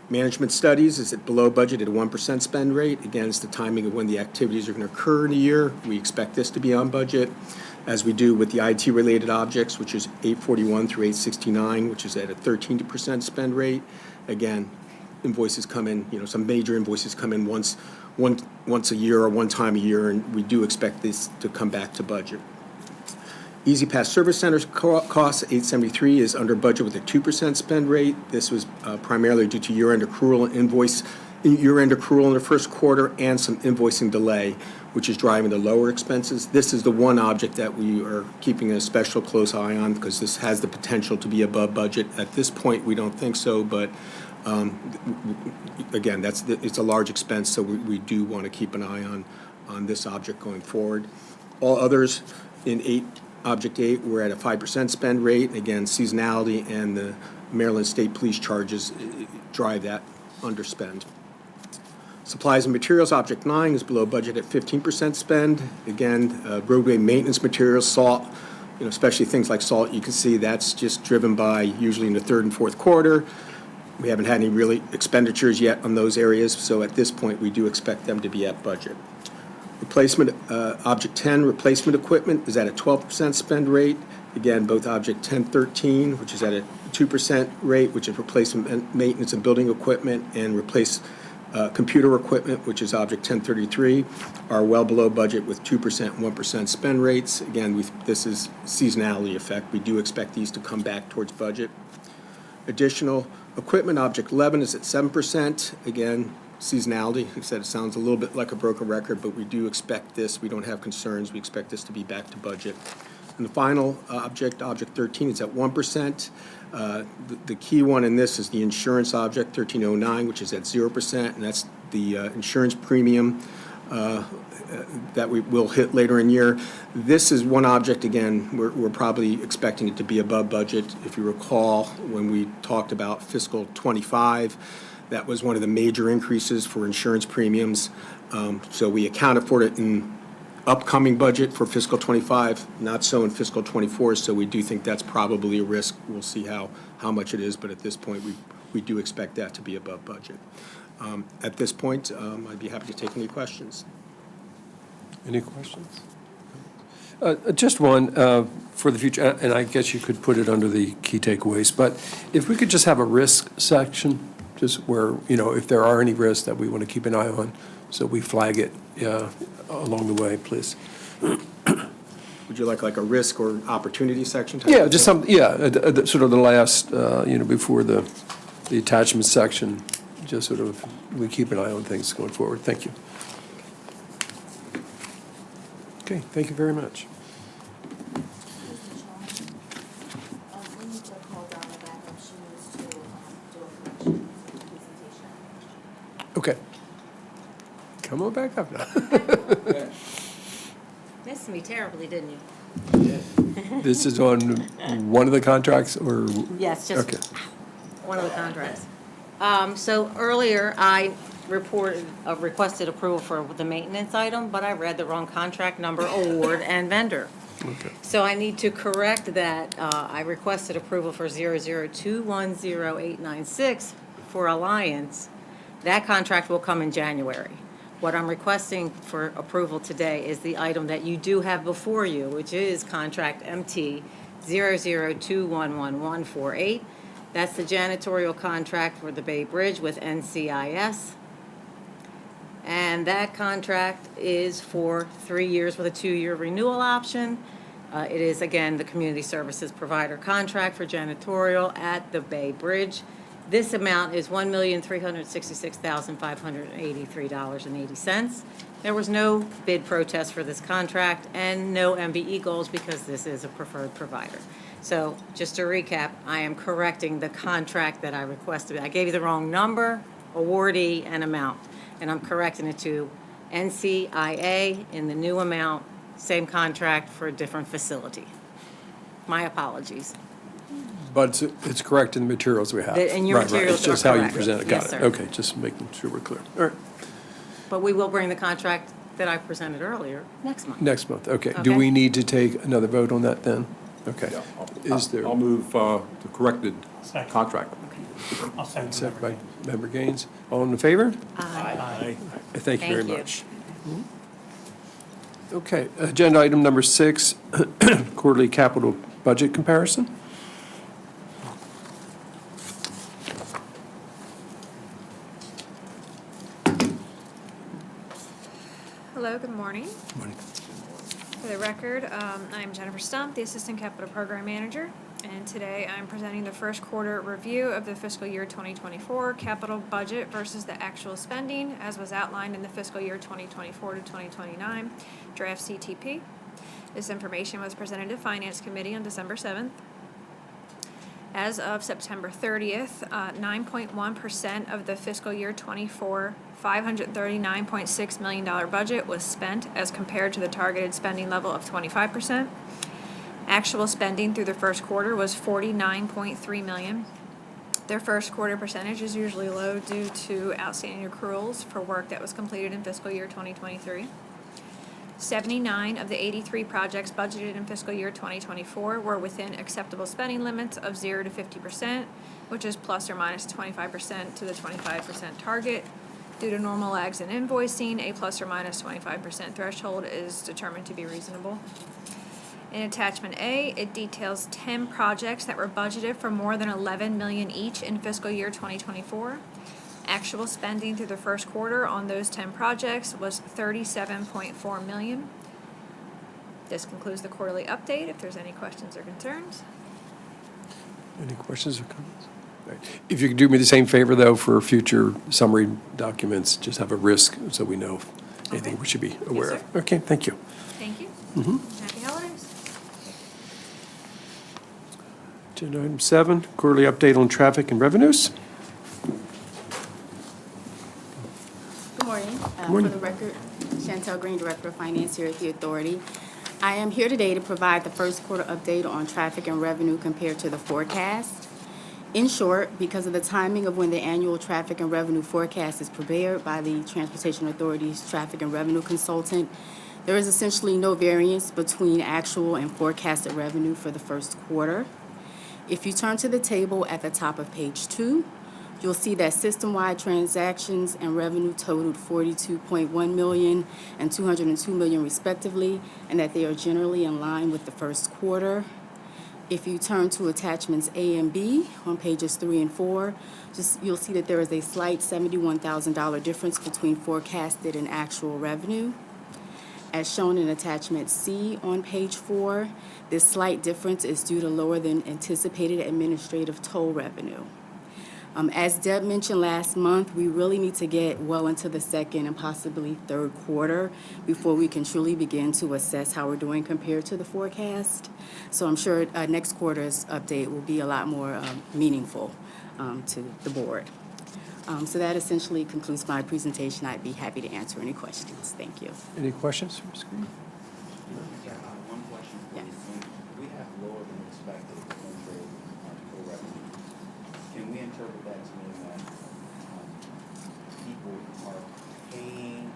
Management studies is at below budget at a 1% spend rate. Again, it's the timing of when the activities are going to occur in a year. We expect this to be on budget, as we do with the IT-related objects, which is 841 through 869, which is at a 13% spend rate. Again, invoices come in, some major invoices come in once a year or one time a year, and we do expect this to come back to budget. Easy Pass Service Centers costs, 873, is under budget with a 2% spend rate. This was primarily due to year-end accrual in the first quarter and some invoicing delay, which is driving the lower expenses. This is the one object that we are keeping a special close eye on because this has the potential to be above budget. At this point, we don't think so, but again, it's a large expense, so we do want to keep an eye on this object going forward. All others in Object 8, we're at a 5% spend rate. Again, seasonality and the Maryland State Police charges drive that underspend. Supplies and materials, Object 9 is below budget at 15% spend. Again, roadway maintenance materials, salt, especially things like salt, you can see that's just driven by usually in the third and fourth quarter. We haven't had any really expenditures yet on those areas, so at this point, we do expect them to be at budget. Replacement, Object 10, replacement equipment is at a 12% spend rate. Again, both Object 1013, which is at a 2% rate, which is replacement maintenance and building equipment, and computer equipment, which is Object 1033, are well below budget with 2% and 1% spend rates. Again, this is seasonality effect. We do expect these to come back towards budget. Additional equipment, Object 11 is at 7%. Again, seasonality. Like I said, it sounds a little bit like a broken record, but we do expect this. We don't have concerns. We expect this to be back to budget. And the final object, Object 13, is at 1%. The key one in this is the insurance object, 1309, which is at 0%, and that's the insurance premium that we will hit later in year. This is one object, again, we're probably expecting it to be above budget. If you recall, when we talked about fiscal 25, that was one of the major increases for insurance premiums. So we accounted for it in upcoming budget for fiscal 25, not so in fiscal 24, so we do think that's probably a risk. We'll see how much it is, but at this point, we do expect that to be above budget. At this point, I'd be happy to take any questions. Any questions? Just one for the future, and I guess you could put it under the key takeaways, but if we could just have a risk section, just where, if there are any risks that we want to keep an eye on, so we flag it along the way, please. Would you like a risk or opportunity section? Yeah, just sort of the last, before the attachment section, just sort of, we keep an eye on things going forward. Thank you. Okay, thank you very much. We need to call Donna back up. She needs to do a correction presentation. Okay. Come on back up now. Missed me terribly, didn't you? This is on one of the contracts, or? Yes, just Okay. one of the contracts. So earlier, I requested approval for the maintenance item, but I read the wrong contract number, award, and vendor. Okay. So I need to correct that. I requested approval for 002100896 for Alliance. That contract will come in January. What I'm requesting for approval today is the item that you do have before you, which is contract MT 002111148. That's the janitorial contract for the Bay Bridge with NCIS. And that contract is for 3 years with a 2-year renewal option. It is, again, the community services provider contract for janitorial at the Bay Bridge. This amount is $1,366,583.80. There was no bid protest for this contract and no MBE goals because this is a preferred provider. So just to recap, I am correcting the contract that I requested. I gave you the wrong number, awardee, and amount, and I'm correcting it to NCIA in the new amount, same contract for a different facility. My apologies. But it's correct in the materials we have. And your Right, right. materials It's just are how you correct. present it. Yes, Got it. sir. Okay, just making sure we're clear. All right, But we will bring the contract that I presented earlier next month. next month, okay. Do Okay. we need to take another vote on that then? Okay. Is there, I'll move the corrected Second. contract. I'll second. second by Member Gaines. All in favor? Aye. Thank you very Thank you. much. Okay, agenda item number 6, quarterly capital budget comparison. Hello, good morning. For the record, I'm Jennifer Stump, the Assistant Capital Program Manager, and today I'm presenting the first quarter review of the fiscal year 2024 capital budget versus the actual spending as was outlined in the fiscal year 2024 to 2029 draft CTP. This information was presented to Finance Committee on December 7th. As of September 30th, 9.1% of the fiscal year 24 $539.6 million budget was spent as compared to the targeted spending level of 25%. Actual spending through the first quarter was $49.3 million. Their first quarter percentage is usually low due to outstanding accruals for work that was completed in fiscal year 2023. 79 of the 83 projects budgeted in fiscal year 2024 were within acceptable spending limits of 0 to 50%, which is plus or minus 25% to the 25% target. Due to normal lags in invoicing, a plus or minus 25% threshold is determined to be reasonable. In Attachment A, it details 10 projects that were budgeted for more than $11 million each in fiscal year 2024. Actual spending through the first quarter on those 10 projects was $37.4 million. This concludes the quarterly update. If there's any questions or concerns. Any questions or comments? All right. If you could do me the same favor, though, for future summary documents, just have a risk so we know anything Okay. we should be aware Yes, of. Okay, thank you. Thank you. Happy holidays. Agenda item 7, quarterly update on traffic and revenues. Good morning. Morning. For the record, Chantel Green, Director of Finance here at the Authority. I am here today to provide the first quarter update on traffic and revenue compared to the forecast. In short, because of the timing of when the annual traffic and revenue forecast is prepared by the Transportation Authority's traffic and revenue consultant, there is essentially no variance between actual and forecasted revenue for the first quarter. If you turn to the table at the top of page 2, you'll see that system-wide transactions and revenue totaled $42.1 million and $202 million respectively, and that they are generally in line with the first quarter. If you turn to attachments A and B on pages 3 and 4, you'll see that there is a slight $71,000 difference between forecasted and actual revenue. As shown in attachment C on page 4, this slight difference is due to lower than anticipated administrative toll revenue. As Deb mentioned last month, we really need to get well into the second and possibly third quarter before we can truly begin to assess how we're doing compared to the forecast. So I'm sure next quarter's update will be a lot more meaningful to the board. So that essentially concludes my presentation. I'd be happy to answer any questions. Thank you. Any questions from the screen? One question, Yes. We have lower than expected in-trade toll revenue. Can we interpret that to mean that people are paying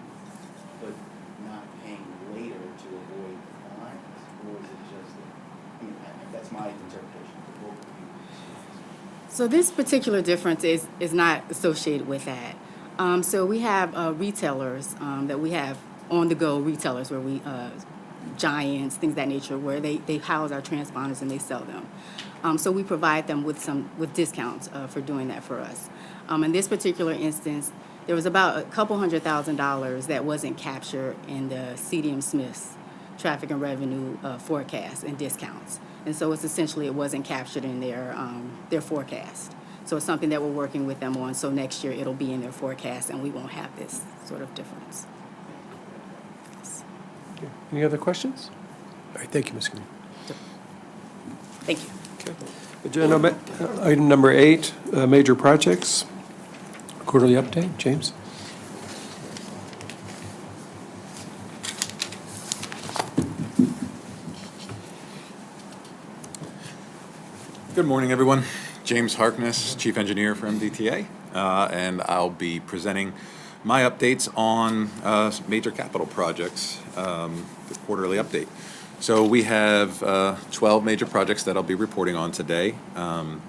but not paying later to avoid fines? Or is it just, that's my interpretation. So this particular difference is not associated with that. So we have retailers that we have on-the-go retailers where we, Giants, things of that nature, where they house our transponders and they sell them. So we provide them with discounts for doing that for us. In this particular instance, there was about a couple $100,000 that wasn't captured in the CDM Smith's traffic and revenue forecast and discounts. And so it's essentially, it wasn't captured in their forecast. So it's something that we're working with them on, so next year it'll be in their forecast and we won't have this sort of difference. Any other questions? All right, thank you, Ms. Green. Thank you. Okay. Agenda item number 8, major projects. Quarterly update, James? Good morning, everyone. James Harkness, Chief Engineer for MDTA, and I'll be presenting my updates on major capital projects, the quarterly update. So we have 12 major projects that I'll be reporting on today. 9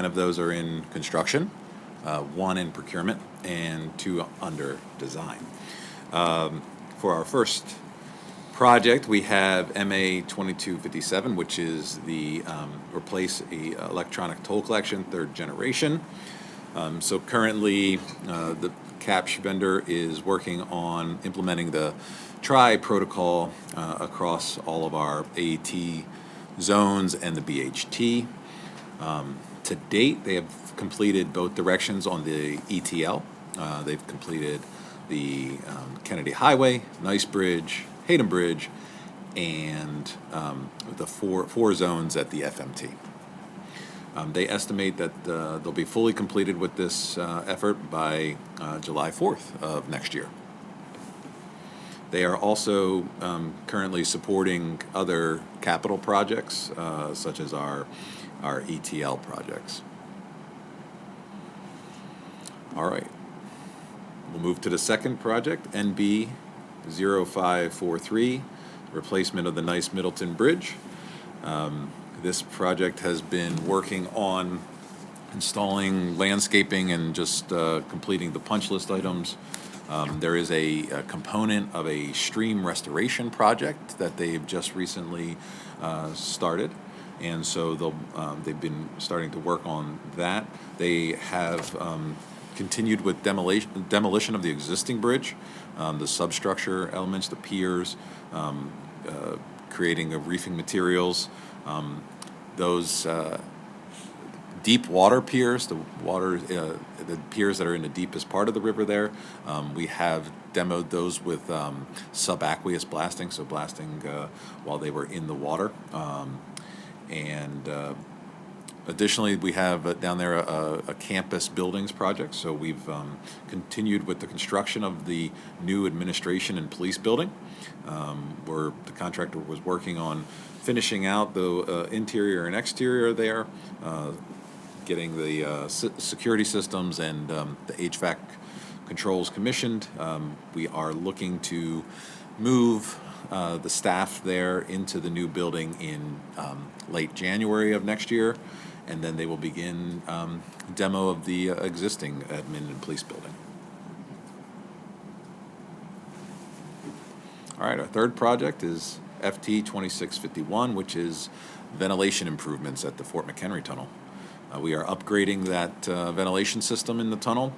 of those are in construction, 1 in procurement, and 2 under design. For our first project, we have MA 2257, which is the replace a electronic toll collection, 3rd generation. So currently, the CAPS vendor is working on implementing the TRI protocol across all of our AET zones and the BHT. To date, they have completed both directions on the ETL. They've completed the Kennedy Highway, Nice Bridge, Hayden Bridge, and the four zones at the FMT. They estimate that they'll be fully completed with this effort by July 4th of next year. They are also currently supporting other capital projects, such as our ETL projects. All right. We'll move to the second project, NB 0543, replacement of the Nice Middleton Bridge. This project has been working on installing landscaping and just completing the punch list items. There is a component of a stream restoration project that they've just recently started, and so they've been starting to work on that. They have continued with demolition of the existing bridge, the substructure elements, the piers, creating of reefing materials. Those deep water piers, the piers that are in the deepest part of the river there, we have demoed those with subaqueous blasting, so blasting while they were in the water. Additionally, we have down there a campus buildings project, so we've continued with the construction of the new administration and police building, where the contractor was working on finishing out the interior and exterior there, getting the security systems and the HVAC controls commissioned. We are looking to move the staff there into the new building in late January of next year, and then they will begin demo of the existing admin and police building. All right, our third project is FT 2651, which is ventilation improvements at the Fort McHenry Tunnel. We are upgrading that ventilation system in the tunnel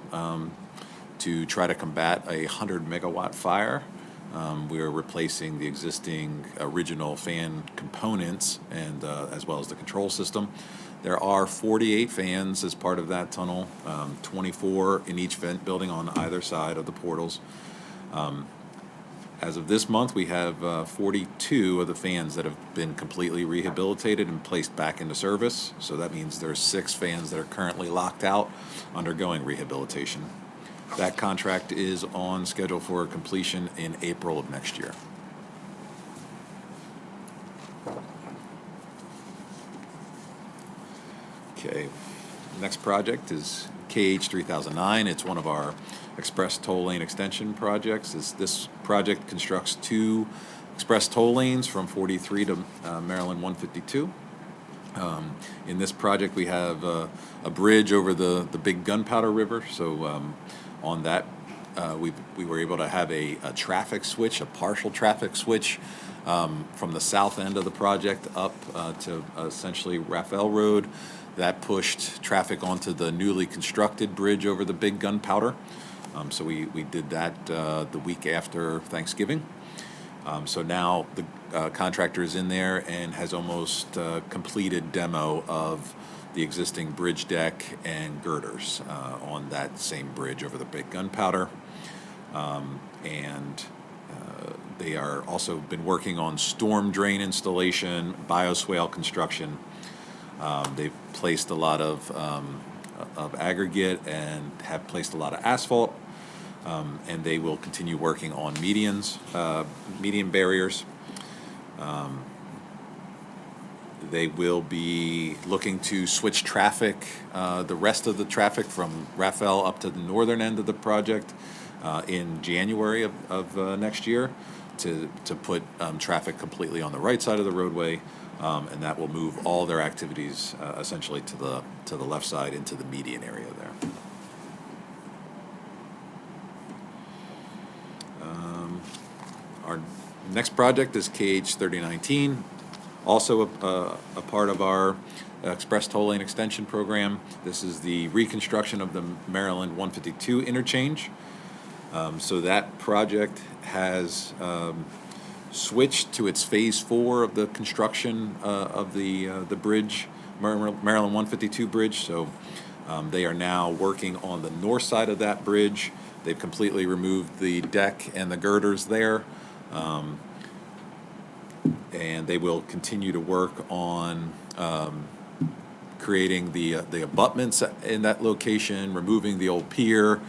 to try to combat a 100-megawatt fire. We are replacing the existing original fan components and as well as the control system. There are 48 fans as part of that tunnel, 24 in each vent building on either side of the portals. As of this month, we have 42 of the fans that have been completely rehabilitated and placed back into service. So that means there's 6 fans that are currently locked out, undergoing rehabilitation. That contract is on schedule for completion in April of next year. Okay, next project is KH 3009. It's one of our express toll lane extension projects. This project constructs 2 express toll lanes from 43 to Maryland 152. In this project, we have a bridge over the Big Gunpowder River. So on that, we were able to have a traffic switch, a partial traffic switch from the south end of the project up to essentially Raphael Road. That pushed traffic onto the newly constructed bridge over the Big Gunpowder. So we did that the week after Thanksgiving. So now the contractor is in there and has almost completed demo of the existing bridge deck and girders on that same bridge over the big gunpowder. And they are also been working on storm drain installation, bioswale construction. They've placed a lot of aggregate and have placed a lot of asphalt. And they will continue working on median barriers. They will be looking to switch traffic, the rest of the traffic from Raphael up to the northern end of the project in January of next year to put traffic completely on the right side of the roadway, and that will move all their activities essentially to the left side into the median area there. Our next project is KH 3019, also a part of our Express Toll Lane Extension Program. This is the reconstruction of the Maryland 152 interchange. So that project has switched to its phase 4 of the construction of the bridge, Maryland 152 bridge. So they are now working on the north side of that bridge. They've completely removed the deck and the girders there. And they will continue to work on creating the abutments in that location, removing the old pier,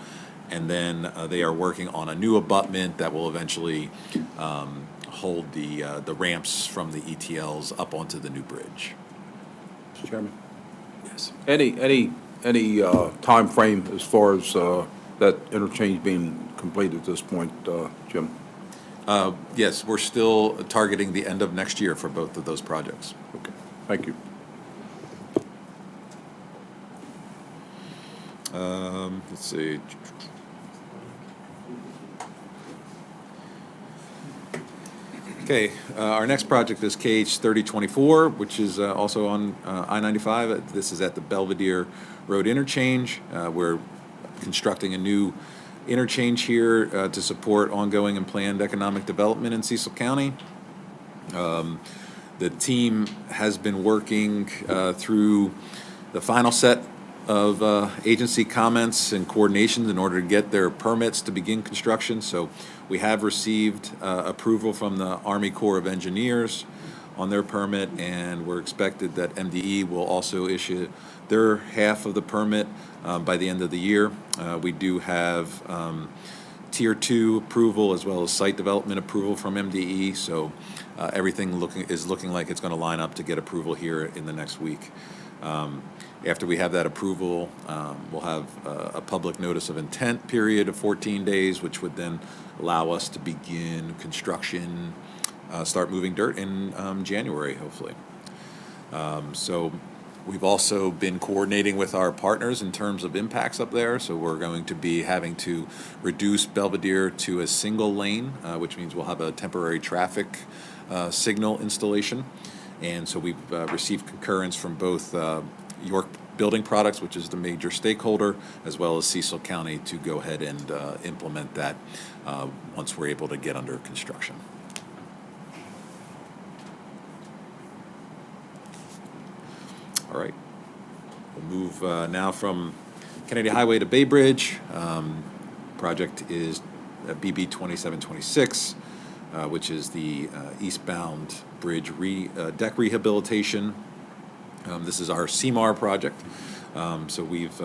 and then they are working on a new abutment that will eventually hold the ramps from the ETLs up onto the new bridge. Mr. Chairman? Yes. Any time frame as far as that interchange being completed at this point, Jim? Yes, we're still targeting the end of next year for both of those projects. Okay, thank you. Let's see. Okay, our next project is KH 3024, which is also on I-95. This is at the Belvedere Road interchange. We're constructing a new interchange here to support ongoing and planned economic development in Cecil County. The team has been working through the final set of agency comments and coordinations in order to get their permits to begin construction. So we have received approval from the Army Corps of Engineers on their permit, and we're expected that MDE will also issue their half of the permit by the end of the year. We do have Tier 2 approval as well as site development approval from MDE, so everything is looking like it's going to line up to get approval here in the next week. After we have that approval, we'll have a public notice of intent period of 14 days, which would then allow us to begin construction, start moving dirt in January, hopefully. So we've also been coordinating with our partners in terms of impacts up there. So we're going to be having to reduce Belvedere to a single lane, which means we'll have a temporary traffic signal installation. And so we've received concurrence from both York Building Products, which is the major stakeholder, as well as Cecil County to go ahead and implement that once we're able to get under construction. All right. We'll move now from Kennedy Highway to Bay Bridge. Project is BB 2726, which is the eastbound bridge deck rehabilitation. This is our CMAR project. So we've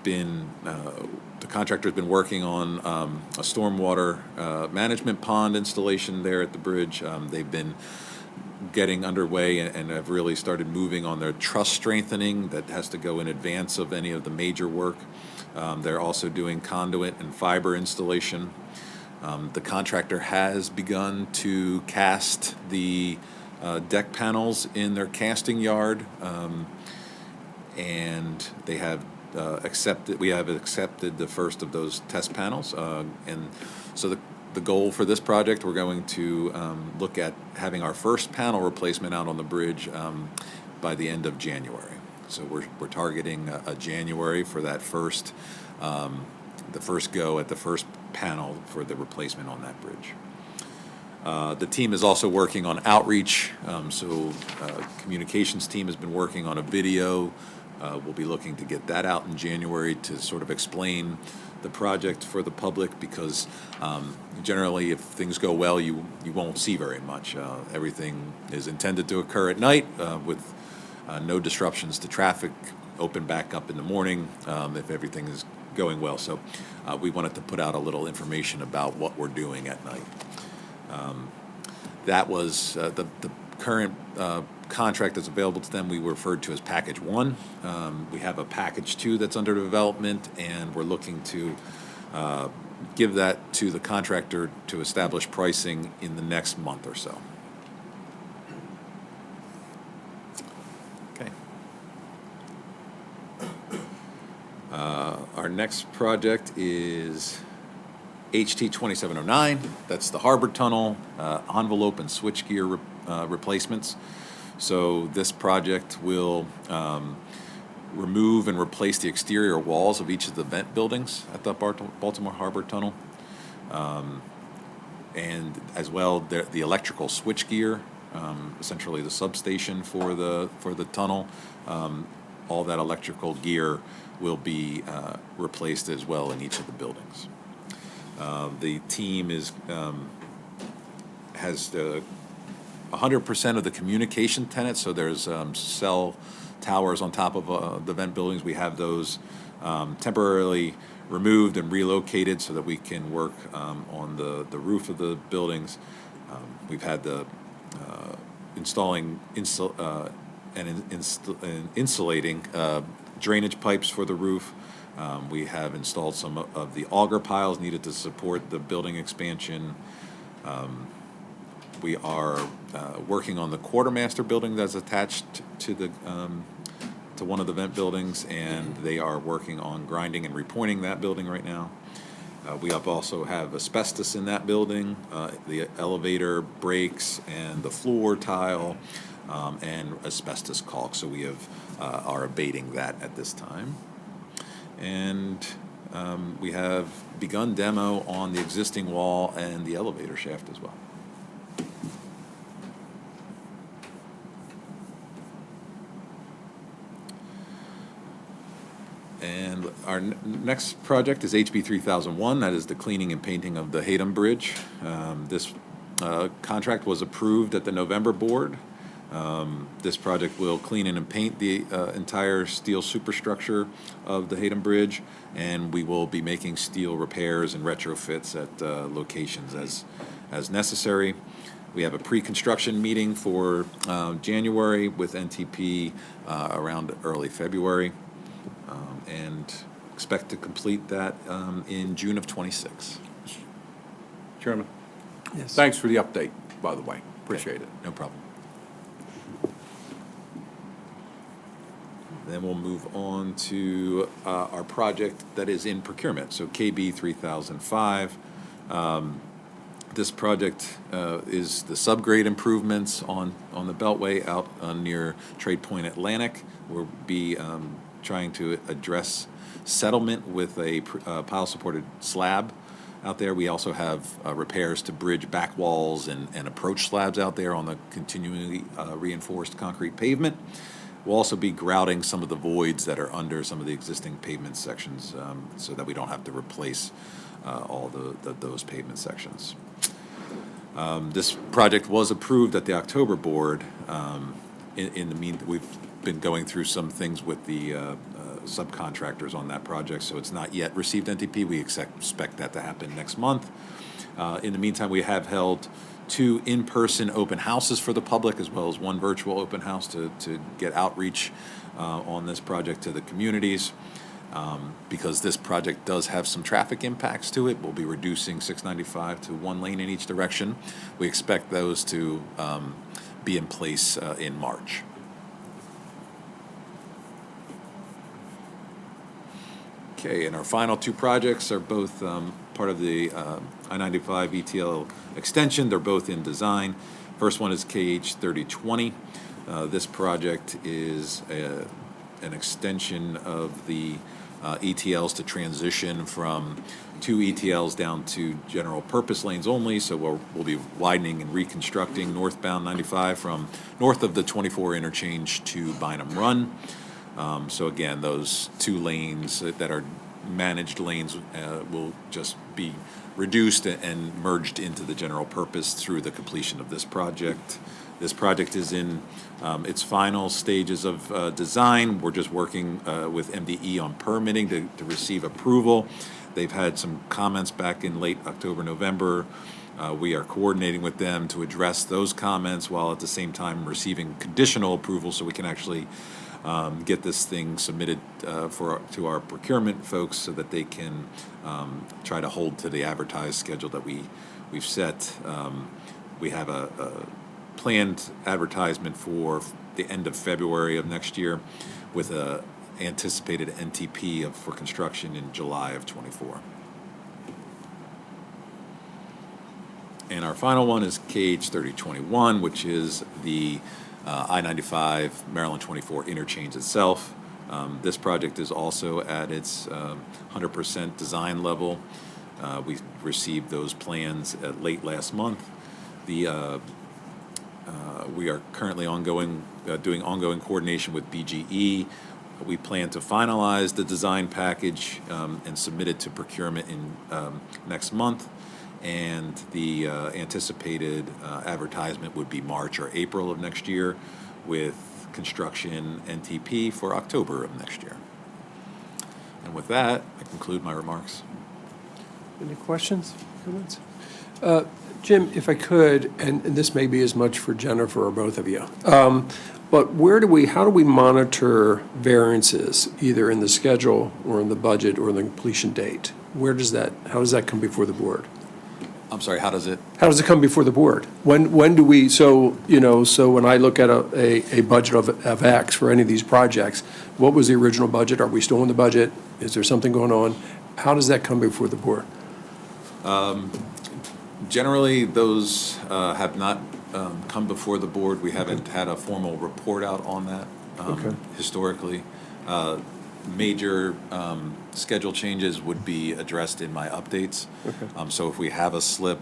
the contractor's been working on a stormwater management pond installation there at the bridge. They've been getting underway and have really started moving on their truss strengthening that has to go in advance of any of the major work. They're also doing conduit and fiber installation. The contractor has begun to cast the deck panels in their casting yard, and they have we have accepted the first of those test panels. And so the goal for this project, we're going to look at having our first panel replacement out on the bridge by the end of January. So we're targeting a January for that first, the first go at the first panel for the replacement on that bridge. The team is also working on outreach, communications team has been working on a video. We'll be looking to get that out in January to sort of explain the project for the public, because generally, if things go well, you won't see very much. Everything is intended to occur at night with no disruptions to traffic, open back up in the morning if everything is going well. So we wanted to put out a little information about what we're doing at night. That was the current contract that's available to them. We referred to as Package 1. We have a Package 2 that's under development, and we're looking to give that to the contractor to establish pricing in the next month or so. Okay. Our next project is HT 2709. That's the Harbor Tunnel envelope and switchgear replacements. So this project will remove and replace the exterior walls of each of the vent buildings at the Baltimore Harbor Tunnel. And as well, the electrical switchgear, essentially the substation for the tunnel. All that electrical gear will be replaced as well in each of the buildings. The team has 100% of the communication tenants, so there's cell towers on top of the vent buildings. We have those temporarily removed and relocated so that we can work on the roof of the buildings. We've had the insulating drainage pipes for the roof. We have installed some of the auger piles needed to support the building expansion. We are working on the quartermaster building that's attached to to one of the vent buildings, and they are working on grinding and repointing that building right now. We also have asbestos in that building, the elevator brakes and the floor tile, and asbestos caulk. So we are abating that at this time. And we have begun demo on the existing wall and the elevator shaft as well. And our next project is HB 3001. That is the cleaning and painting of the Hatem Bridge. This contract was approved at the November board. This project will clean and paint the entire steel superstructure of the Hatem Bridge, and we will be making steel repairs and retrofits at locations as necessary. We have a pre-construction meeting for January with NTP around early February, and expect to complete that in June of '26. Chairman, Yes. thanks for the update, by the way. Appreciate it. No problem. Then we'll move on to our project that is in procurement, so KB 3005. This project is the subgrade improvements on the Beltway out near Trade Point Atlantic. We'll be trying to address settlement with a pile-supported slab out there. We also have repairs to bridge back walls and approach slabs out there on the continually reinforced concrete pavement. We'll also be grouting some of the voids that are under some of the existing pavement sections so that we don't have to replace all those pavement sections. This project was approved at the October board. In the meantime, we've been going through some things with the subcontractors on that project, so it's not yet received NTP. We expect that to happen next month. In the meantime, we have held 2 in-person open houses for the public, as well as 1 virtual open house to get outreach on this project to the communities. Because this project does have some traffic impacts to it, we'll be reducing 695 to 1 lane in each direction. We expect those to be in place in March. Okay, and our final 2 projects are both part of the I-95 ETL extension. They're both in design. First one is KH 3020. This project is an extension of the ETLs to transition from 2 ETLs down to general purpose lanes only, so we'll be widening and reconstructing northbound 95 from north of the 24 interchange to Bynum Run. So again, those 2 lanes that are managed lanes will just be reduced and merged into the general purpose through the completion of this project. This project is in its final stages of design. We're just working with MDE on permitting to receive approval. They've had some comments back in late October, November. We are coordinating with them to address those comments while at the same time receiving conditional approval so we can actually get this thing submitted to our procurement folks so that they can try to hold to the advertised schedule that we've set. We have a planned advertisement for the end of February of next year with a anticipated NTP for construction in July of '24. And our final one is KH 3021, which is the I-95 Maryland 24 interchange itself. This project is also at its 100% design level. We received those plans late last month. We are currently doing ongoing coordination with BGE. We plan to finalize the design package and submit it to procurement in next month. And the anticipated advertisement would be March or April of next year, with construction NTP for October of next year. And with that, I conclude my remarks. Any questions, comments? Jim, if I could, and this may be as much for Jennifer or both of you, but how do we monitor variances, either in the schedule or in the budget or the completion date? How does that come before the board? I'm sorry, how does it? How does it come before the board? When do we, so when I look at a budget of X for any of these projects, what was the original budget? Are we still in the budget? Is there something going on? How does that come before the board? Generally, those have not come before the board. We haven't had a formal report out on that historically. Major schedule changes would be addressed in my updates. Okay. So if we have a slip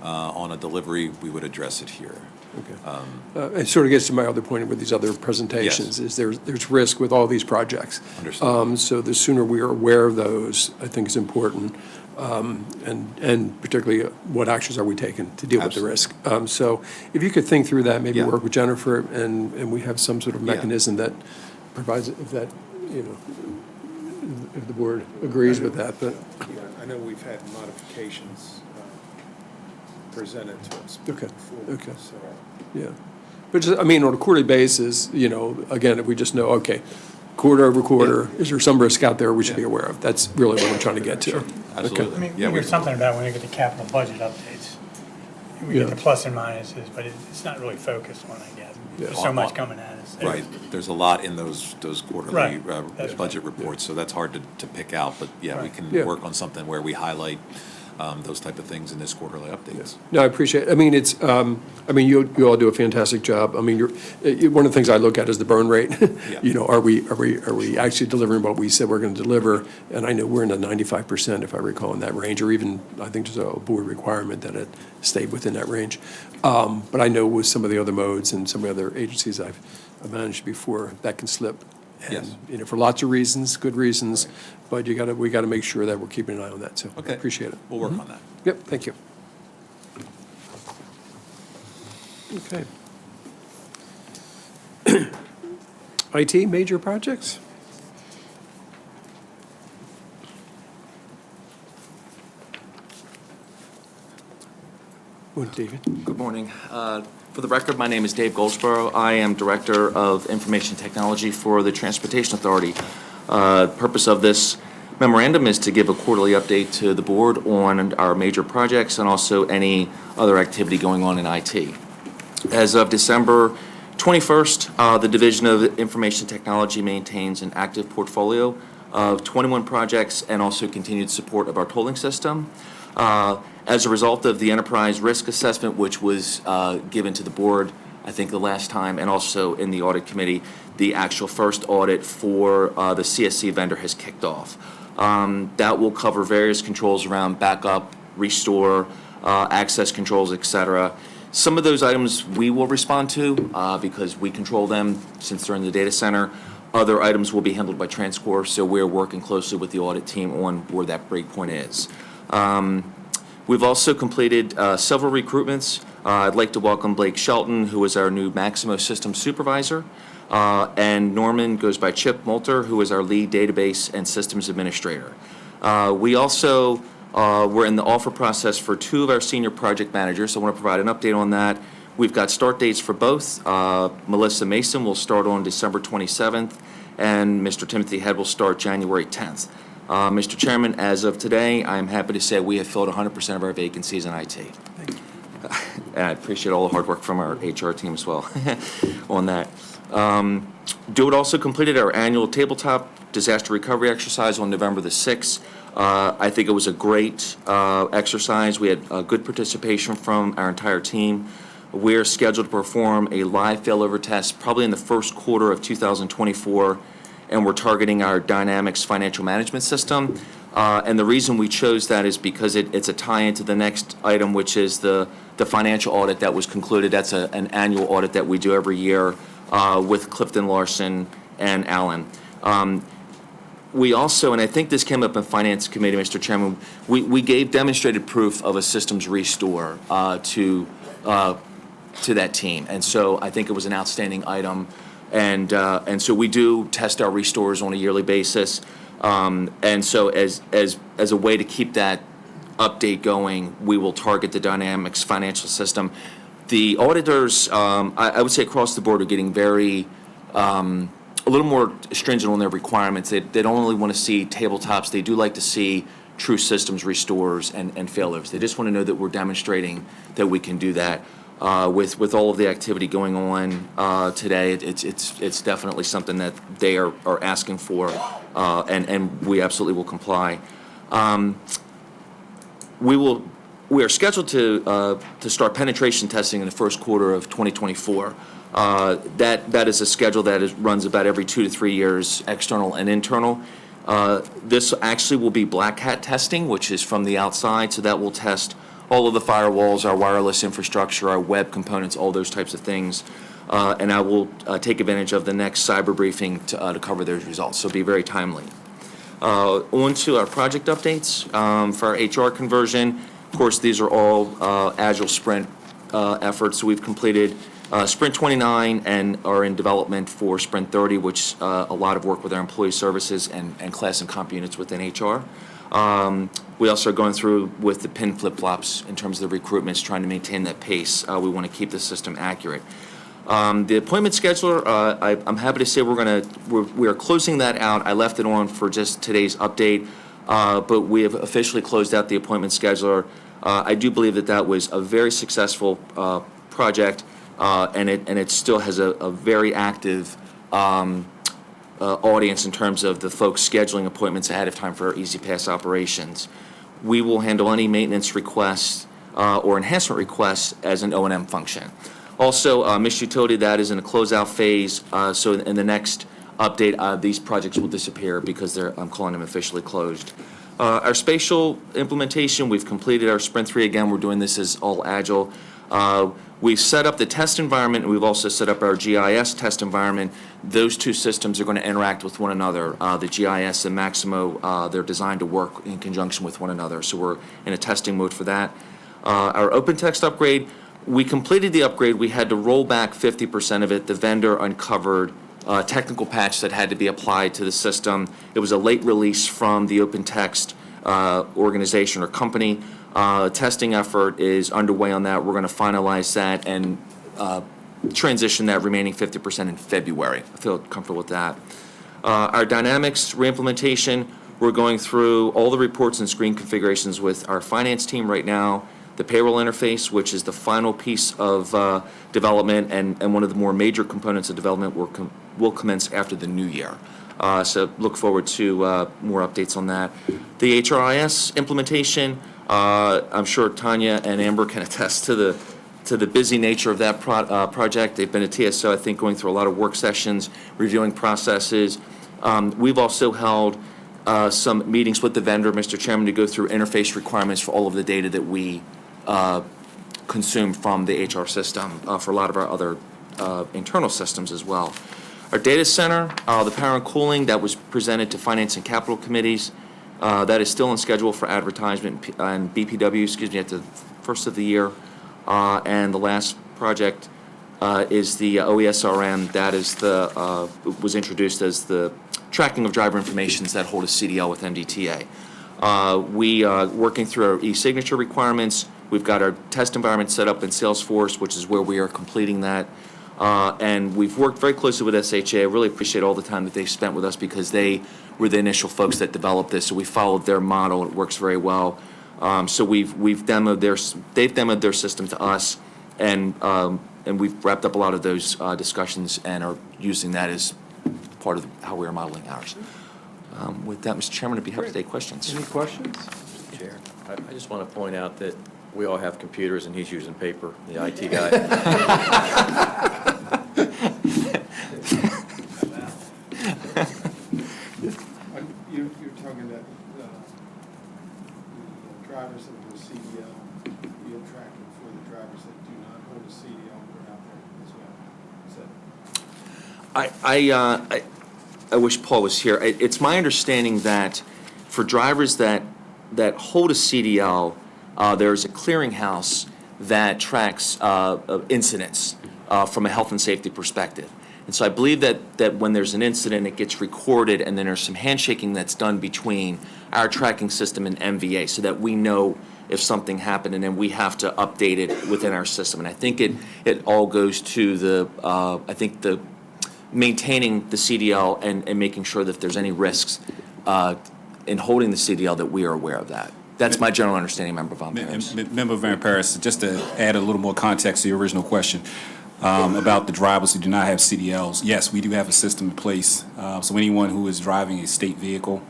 on a delivery, we would address it here. Okay. It sort of gets to my other point with these other presentations, is there's risk with all these projects. Understood. So the sooner we are aware of those, I think is important, and particularly what actions are we taking to deal with the risk. So if you could think through that, maybe work with Jennifer, and we have some sort of mechanism that provides, if that, if the board agrees with that, but. Yeah, I know we've had modifications presented to us Okay, before. okay. So, Yeah, but just, on a quarterly basis, again, if we just know, okay, quarter over quarter, is there some risk out there we should be aware of? That's really what I'm trying to get to. Absolutely. We hear something about when we get the capital budget updates. We get the plus and minuses, but it's not really focused on, I guess. There's so much coming at us. Right, there's a lot in those quarterly Right. budget reports, so that's hard to pick out, but we Right. can Yeah. work on something where we highlight those type of things in this quarterly updates. No, I appreciate it. It's, you all do a fantastic job. One of the things I look at is the burn rate. Yeah. Are we actually delivering what we said we're going to deliver? And I know we're in the 95%, if I recall, in that range, or even, I think there's a board requirement that it stayed within that range. But I know with some of the other modes and some of the other agencies I've managed before, that can slip. Yes. And, for lots of reasons, good reasons, but we got to make sure that we're keeping an eye on that, so I Okay. appreciate it. We'll work on that. Yep, thank you. Okay. IT, major projects? David? Good morning. For the record, my name is Dave Goldsboro. I am Director of Information Technology for the Transportation Authority. Purpose of this memorandum is to give a quarterly update to the board on our major projects and also any other activity going on in IT. As of December 21st, the Division of Information Technology maintains an active portfolio of 21 projects and also continued support of our tolling system. As a result of the enterprise risk assessment, which was given to the board, I think the last time, and also in the audit committee, the actual first audit for the CSC vendor has kicked off. That will cover various controls around backup, restore, access controls, et cetera. Some of those items we will respond to because we control them since they're in the data center. Other items will be handled by TransCore, so we're working closely with the audit team on where that breakpoint is. We've also completed several recruitments. I'd like to welcome Blake Shelton, who is our new Maximo Systems Supervisor, and Norman goes by Chip Moulter, who is our lead database and systems administrator. We also we're in the offer process for 2 of our senior project managers, so I want to provide an update on that. We've got start dates for both. Melissa Mason will start on December 27th, and Mr. Timothy Head will start January 10th. Mr. Chairman, as of today, I'm happy to say we have filled 100% of our vacancies in IT. And I appreciate all the hard work from our HR team as well on that. DO-IT also completed our annual tabletop disaster recovery exercise on November the 6th. I think it was a great exercise. We had good participation from our entire team. We're scheduled to perform a live failover test probably in the first quarter of 2024, and we're targeting our Dynamics financial management system. And the reason we chose that is because it's a tie-in to the next item, which is the financial audit that was concluded. That's an annual audit that we do every year with Clifton Larson and Allen. We also, and I think this came up in Finance Committee, Mr. Chairman, we gave demonstrated proof of a systems restore to that team. And so I think it was an outstanding item. And so we do test our restores on a yearly basis. And so as a way to keep that update going, we will target the Dynamics financial system. The auditors, I would say across the board, are getting very, a little more stringent on their requirements. They don't only want to see tabletops. They do like to see true systems restores and failovers. They just want to know that we're demonstrating that we can do that. With all of the activity going on today, it's definitely something that they are asking for, and we absolutely will comply. We are scheduled to start penetration testing in the first quarter of 2024. That is a schedule that runs about every 2 to 3 years, external and internal. This actually will be black hat testing, which is from the outside, so that will test all of the firewalls, our wireless infrastructure, our web components, all those types of things. And I will take advantage of the next cyber briefing to cover those results, so be very timely. On to our project updates for our HR conversion. Of course, these are all Agile Sprint efforts. So we've completed Sprint 29 and are in development for Sprint 30, which a lot of work with our employee services and class and comp units within HR. We also are going through with the pin flip-flops in terms of the recruitments, trying to maintain that pace. We want to keep the system accurate. The appointment scheduler, I'm happy to say we are closing that out. I left it on for just today's update, but we have officially closed out the appointment scheduler. I do believe that was a very successful project, and it still has a very active audience in terms of the folks scheduling appointments ahead of time for our Easy Pass operations. We will handle any maintenance requests or enhancement requests as an O&M function. Also, Mixed Utility, that is in a closeout phase, so in the next update, these projects will disappear because I'm calling them officially closed. Our spatial implementation, we've completed our Sprint 3 again. We're doing this as all Agile. We've set up the test environment, and we've also set up our GIS test environment. Those two systems are going to interact with one another. The GIS and Maximo, they're designed to work in conjunction with one another, so we're in a testing mode for that. Our OpenText upgrade, we completed the upgrade. We had to roll back 50% of it. The vendor uncovered a technical patch that had to be applied to the system. It was a late release from the OpenText organization or company. Testing effort is underway on that. We're going to finalize that and transition that remaining 50% in February. I feel comfortable with that. Our Dynamics reimplementation, we're going through all the reports and screen configurations with our finance team right now. The payroll interface, which is the final piece of development and one of the more major components of development, will commence after the new year. So look forward to more updates on that. The HRIS implementation, I'm sure Tanya and Amber can attest to the busy nature of that project. They've been at TSO, I think, going through a lot of work sessions, reviewing processes. We've also held some meetings with the vendor, Mr. Chairman, to go through interface requirements for all of the data that we consume from the HR system for a lot of our other internal systems as well. Our data center, the power and cooling that was presented to Finance and Capital Committees, that is still on schedule for advertisement and BPW, at the first of the year. And the last project is the OESRM. That is was introduced as the tracking of driver informations that hold a CDL with MDTA. We are working through our e-signature requirements. We've got our test environment set up in Salesforce, which is where we are completing that. And we've worked very closely with SHA. I really appreciate all the time that they've spent with us because they were the initial folks that developed this. So we followed their model. It works very well. So they've demoed their system to us, and we've wrapped up a lot of those discussions and are using that as part of how we are modeling ours. With that, Mr. Chairman, I'd be happy to take questions. Any questions? Chair, I just want to point out that we all have computers and he's using paper, the IT guy. You're talking that the drivers that hold CDL, field tracking for the drivers that do not hold a CDL, we're out there as well. Is that? I wish Paul was here. It's my understanding that for drivers that hold a CDL, there's a clearinghouse that tracks incidents from a health and safety perspective. And so I believe that when there's an incident, it gets recorded, and then there's some handshaking that's done between our tracking system and MVA so that we know if something happened, and then we have to update it within our system. And I think it all goes to the maintaining the CDL and making sure that if there's any risks in holding the CDL, that we are aware of that. That's my general understanding, Member Von Paris. Member Van Paris, just to add a little more context to your original question about the drivers who do not have CDLs. Yes, we do have a system in place. So anyone who is driving a state vehicle,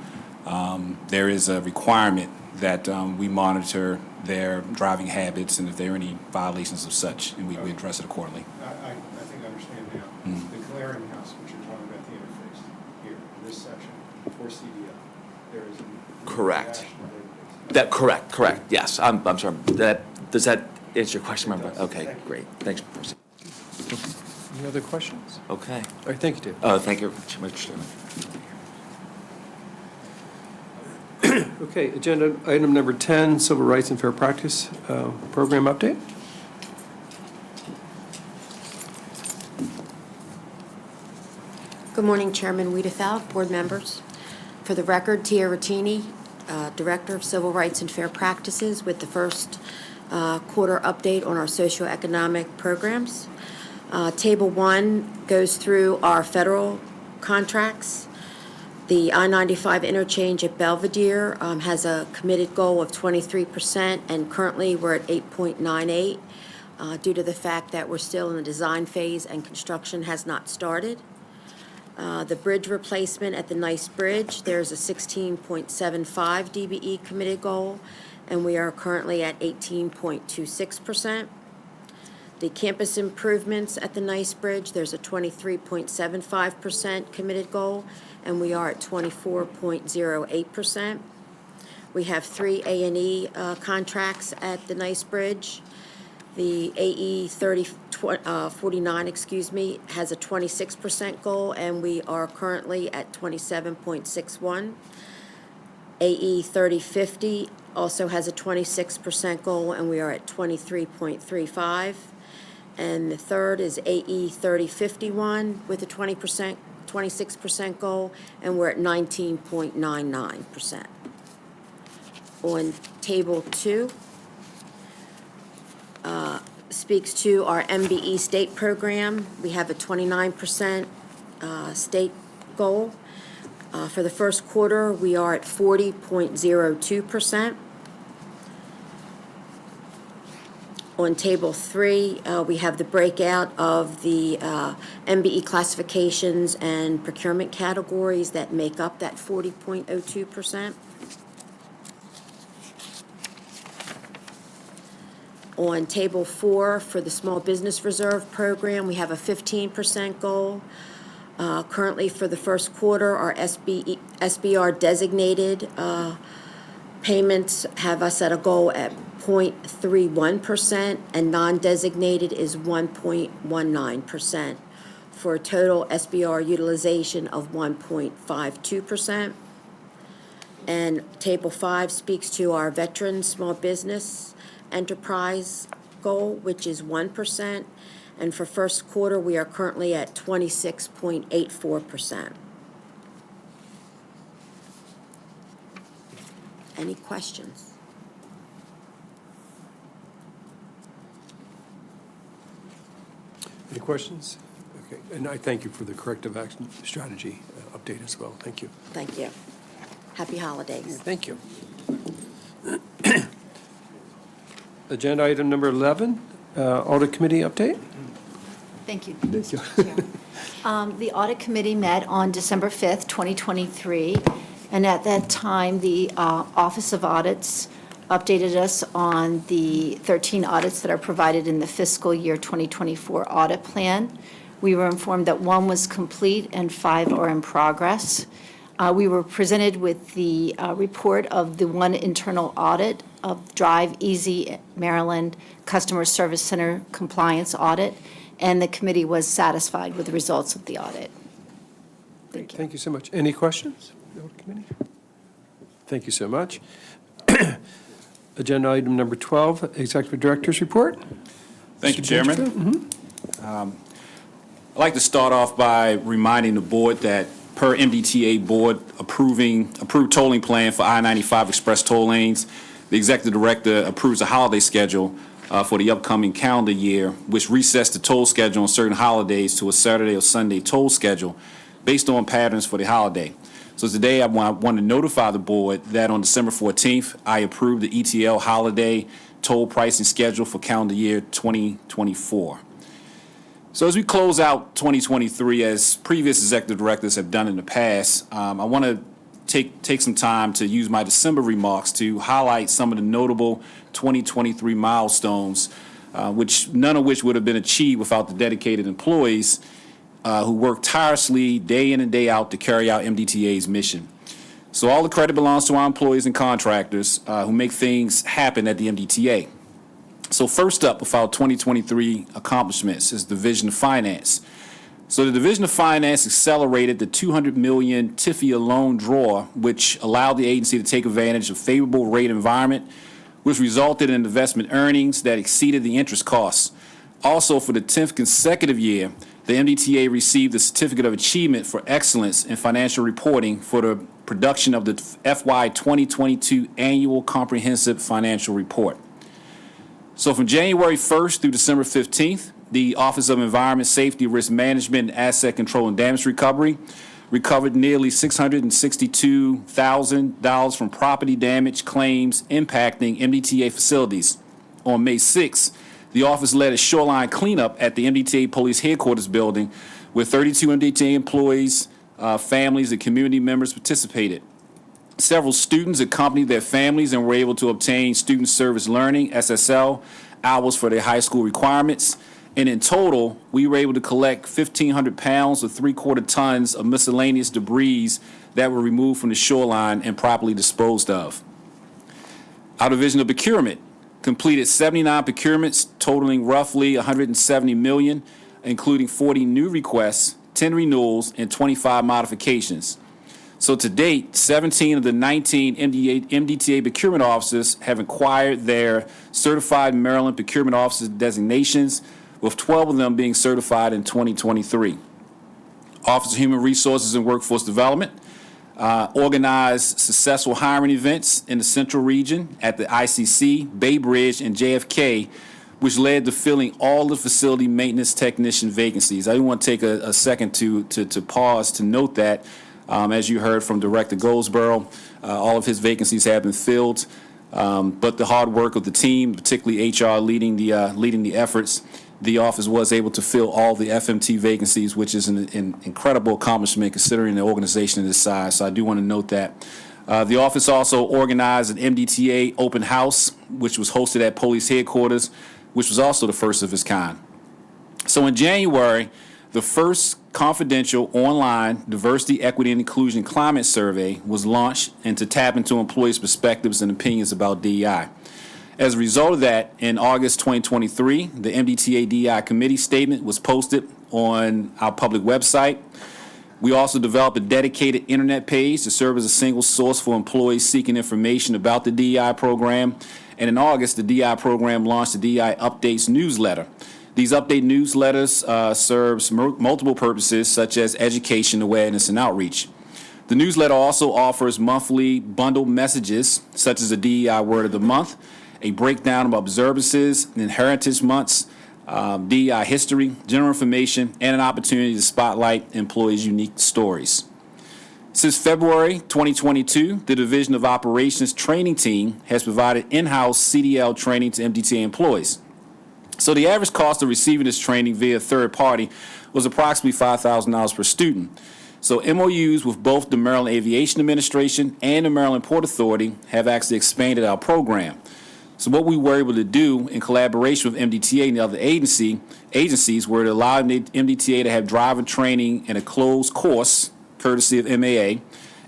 there is a requirement that we monitor their driving habits and if there are any violations of such, and we address it accordingly. I think I understand now. The clearinghouse, which you're talking about, the interface here, in this section, for CDL, there is a Correct. national database. Correct. Yes, I'm sorry. Does that answer your question, Member? Okay, great. Thanks, Mr. Any other questions? Okay. All right, thank you, Dave. Thank you, Mr. Chairman. Okay, agenda item number 10, Civil Rights and Fair Practice Program Update. Good morning, Chairman Wiedefeld, board members. For the record, Tia Rattini, Director of Civil Rights and Fair Practices, with the first quarter update on our socioeconomic programs. Table 1 goes through our federal contracts. The I-95 interchange at Belvedere has a committed goal of 23%, and currently we're at 8.98 due to the fact that we're still in the design phase and construction has not started. The bridge replacement at the Nice Bridge, there's a 16.75 DBE committed goal, and we are currently at 18.26%. The campus improvements at the Nice Bridge, there's a 23.75% committed goal, and we are at 24.08%. We have 3 A&E contracts at the Nice Bridge. The AE 3049, has a 26% goal, and we are currently at 27.61. AE 3050 also has a 26% goal, and we are at 23.35. And the third is AE 3051 with a 26% goal, and we're at 19.99%. On table 2, speaks to our MBE state program. We have a 29% state goal. For the first quarter, we are at 40.02%. On table 3, we have the breakout of the MBE classifications and procurement categories that make up that 40.02%. On table 4, for the Small Business Reserve Program, we have a 15% goal. Currently, for the first quarter, our SBR designated payments have us at a goal at 0.31%, and non-designated is 1.19%, for a total SBR utilization of 1.52%. And Table 5 speaks to our veteran small business enterprise goal, which is 1%. And for first quarter, we are currently at 26.84%. Any questions? Any questions? Okay, and I thank you for the corrective action strategy update as well. Thank you. Thank you. Happy holidays. Thank you. Agenda item number 11, Audit Committee update. Thank you. Thank you. The Audit Committee met on December 5th, 2023, and at that time, the Office of Audits updated us on the 13 audits that are provided in the fiscal year 2024 audit plan. We were informed that 1 was complete and 5 are in progress. We were presented with the report of the 1 internal audit of Drive Easy Maryland Customer Service Center Compliance Audit, and the committee was satisfied with the results of the audit. Thank you. Thank you so much. Any questions? Audit Committee? Thank you so much. Agenda item number 12, Executive Director's Report. Thank you, Chairman. I'd like to start off by reminding the board that per MDTA board approved tolling plan for I-95 express toll lanes, the Executive Director approves a holiday schedule for the upcoming calendar year, which resets the toll schedule on certain holidays to a Saturday or Sunday toll schedule based on patterns for the holiday. So today I want to notify the board that on December 14th, I approved the ETL holiday toll pricing schedule for calendar year 2024. So as we close out 2023, as previous executive directors have done in the past, I want to take some time to use my December remarks to highlight some of the notable 2023 milestones, none of which would have been achieved without the dedicated employees who work tirelessly day in and day out to carry out MDTA's mission. So all the credit belongs to our employees and contractors who make things happen at the MDTA. So first up, with our 2023 accomplishments, is Division of Finance. So the Division of Finance accelerated the $200 million TIFIA loan draw, which allowed the agency to take advantage of favorable rate environment, which resulted in investment earnings that exceeded the interest costs. Also, for the 10th consecutive year, the MDTA received the Certificate of Achievement for Excellence in Financial Reporting for the production of the FY 2022 Annual Comprehensive Financial Report. So from January 1st through December 15th, the Office of Environment, Safety, Risk Management, and Asset Control and Damage Recovery recovered nearly $662,000 from property damage claims impacting MDTA facilities. On May 6th, the office led a shoreline cleanup at the MDTA Police Headquarters building, where 32 MDTA employees, families, and community members participated. Several students accompanied their families and were able to obtain Student Service Learning, SSL, hours for their high school requirements. And in total, we were able to collect 1,500 pounds or 3/4 tons of miscellaneous debris that were removed from the shoreline and properly disposed of. Our Division of Procurement completed 79 procurements totaling roughly $170 million, including 40 new requests, 10 renewals, and 25 modifications. So to date, 17 of the 19 MDTA procurement officers have acquired their Certified Maryland Procurement Officer designations, with 12 of them being certified in 2023. Office of Human Resources and Workforce Development organized successful hiring events in the Central Region at the ICC, Bay Bridge, and JFK, which led to filling all the facility maintenance technician vacancies. I want to take a second to pause to note that, as you heard from Director Goldsboro, all of his vacancies have been filled, but the hard work of the team, particularly HR leading the efforts, the office was able to fill all the FMT vacancies, which is an incredible accomplishment considering the organization of this size. So I do want to note that. The office also organized an MDTA open house, which was hosted at police headquarters, which was also the first of its kind. So in January, The first confidential online diversity, equity, and inclusion climate survey was launched and to tap into employees' perspectives and opinions about DEI. As a result of that, in August 2023, the MDTA DEI committee statement was posted on our public website. We also developed a dedicated internet page to serve as a single source for employees seeking information about the DEI program. And in August, the DEI program launched the DEI Updates newsletter. These update newsletters serves multiple purposes, such as education, awareness, and outreach. The newsletter also offers monthly bundled messages, such as a DEI Word of the Month, a breakdown of observances and heritage months, DEI history, general information, and an opportunity to spotlight employees' unique stories. Since February 2022, the Division of Operations training team has provided in-house CDL training to MDTA employees. So the average cost of receiving this training via third party was approximately $5,000 per student. So MOUs with both the Maryland Aviation Administration and the Maryland Port Authority have actually expanded our program. So what we were able to do in collaboration with MDTA and the other agencies were to allow MDTA to have driver training in a closed course, courtesy of MAA,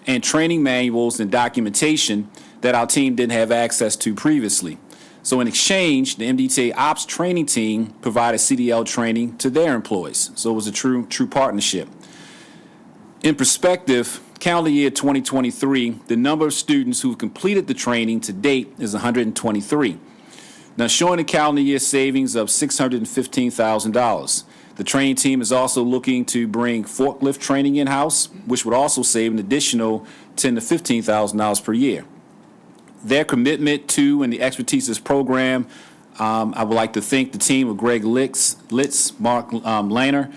and training manuals and documentation that our team didn't have access to previously. So in exchange, the MDTA Ops training team provided CDL training to their employees. So it was a true partnership. In perspective, calendar year 2023, the number of students who have completed the training to date is 123. Now, showing a calendar year savings of $615,000. The training team is also looking to bring forklift training in-house, which would also save an additional $10,000 to $15,000 per year. Their commitment to and the expertise of this program, I would like to thank the team of Greg Litz, Mark Lehner,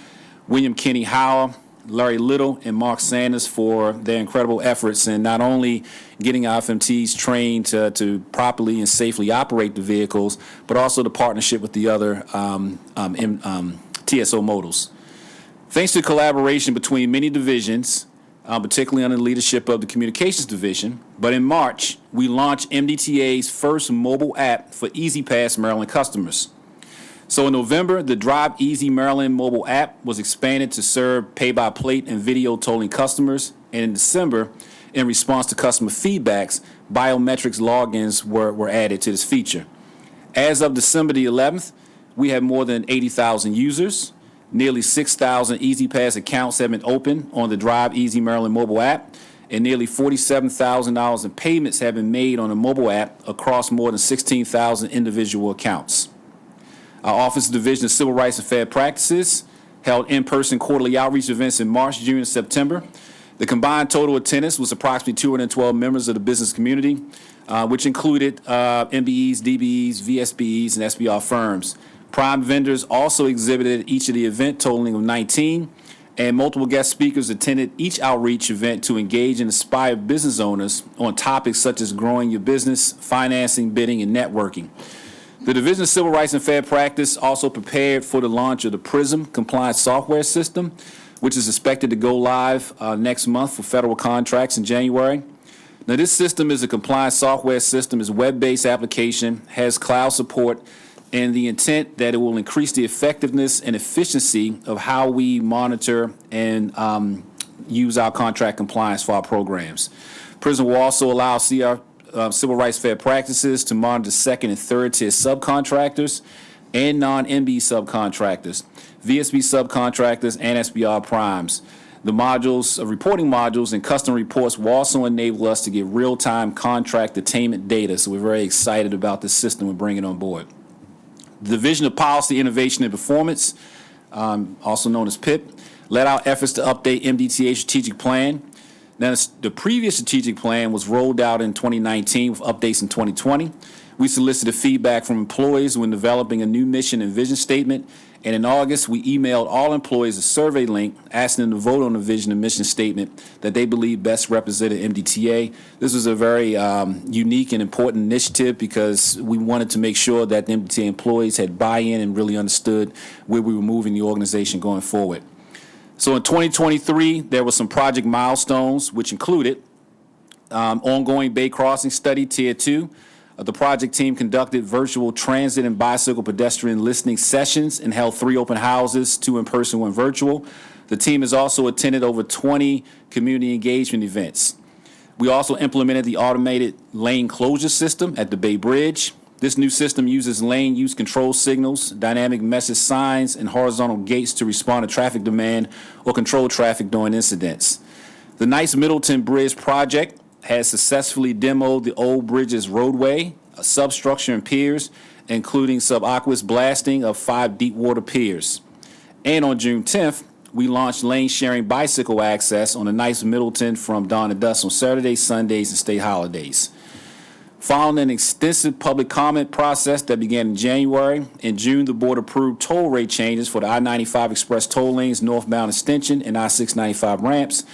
William Kenny Howell, Larry Little, and Mark Sanders for their incredible efforts in not only getting our FMTs trained to properly and safely operate the vehicles, but also the partnership with the other TSO modals. Thanks to collaboration between many divisions, particularly under the leadership of the Communications Division, but in March, we launched MDTA's first mobile app for Easy Pass Maryland customers. So in November, the Drive Easy Maryland mobile app was expanded to serve pay-by-plate and video tolling customers. And in December, in response to customer feedbacks, biometrics logins were added to this feature. As of December the 11th, we have more than 80,000 users. Nearly 6,000 Easy Pass accounts have been opened on the Drive Easy Maryland mobile app, and nearly $47,000 in payments have been made on the mobile app across more than 16,000 individual accounts. Our Office of Division of Civil Rights and Fair Practices held in-person quarterly outreach events in March, June, and September. The combined total attendance was approximately 212 members of the business community, which included MBEs, DBEs, VSBEs, and SBR firms. Prime vendors also exhibited at each of the event, totaling of 19, and multiple guest speakers attended each outreach event to engage and inspire business owners on topics such as growing your business, financing, bidding, and networking. The Division of Civil Rights and Fair Practice also prepared for the launch of the PRISM compliance software system, which is expected to go live next month for federal contracts in January. Now, this system is a compliance software system, is a web-based application, has cloud support, and the intent that it will increase the effectiveness and efficiency of how we monitor and use our contract compliance for our programs. PRISM will also allow Civil Rights Fair Practices to monitor second and third tier subcontractors and non-MB subcontractors, VSB subcontractors, and SBR primes. The modules, reporting modules and custom reports will also enable us to get real-time contract attainment data, so we're very excited about this system we're bringing on board. The Division of Policy, Innovation, and Performance, also known as PIP, led our efforts to update MDTA's strategic plan. Now, the previous strategic plan was rolled out in 2019 with updates in 2020. We solicited feedback from employees when developing a new mission and vision statement. And in August, we emailed all employees a survey link asking them to vote on the vision and mission statement that they believe best represented MDTA. This was a very unique and important initiative because we wanted to make sure that the MDTA employees had buy-in and really understood where we were moving the organization going forward. So in 2023, there were some project milestones, which included ongoing Bay Crossing Study, Tier 2, The project team conducted virtual transit and bicycle pedestrian listening sessions and held 3 open houses, 2 in person, 1 virtual. The team has also attended over 20 community engagement events. We also implemented the automated lane closure system at the Bay Bridge. This new system uses lane use control signals, dynamic message signs, and horizontal gates to respond to traffic demand or control traffic during incidents. The Nice Middleton Bridge project has successfully demoed the old bridge's roadway, a substructure and piers, including subaqueous blasting of 5 deep water piers. And on June 10th, we launched lane sharing bicycle access on the Nice Middleton from dawn to dusk on Saturdays, Sundays, and state holidays. Following an extensive public comment process that began in January, in June, the board approved toll rate changes for the I-95 express toll lanes northbound extension and I-695 ramps.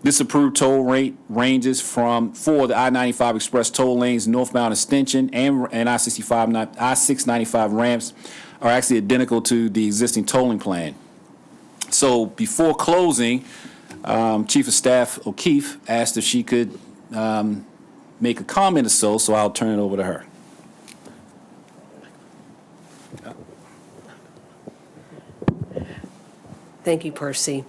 This approved toll rate ranges for the I-95 express toll lanes northbound extension and I-695 ramps are actually identical to the existing tolling plan. So before closing, Chief of Staff O'Keefe asked if she could make a comment or so I'll turn it over to her. Thank you, Percy.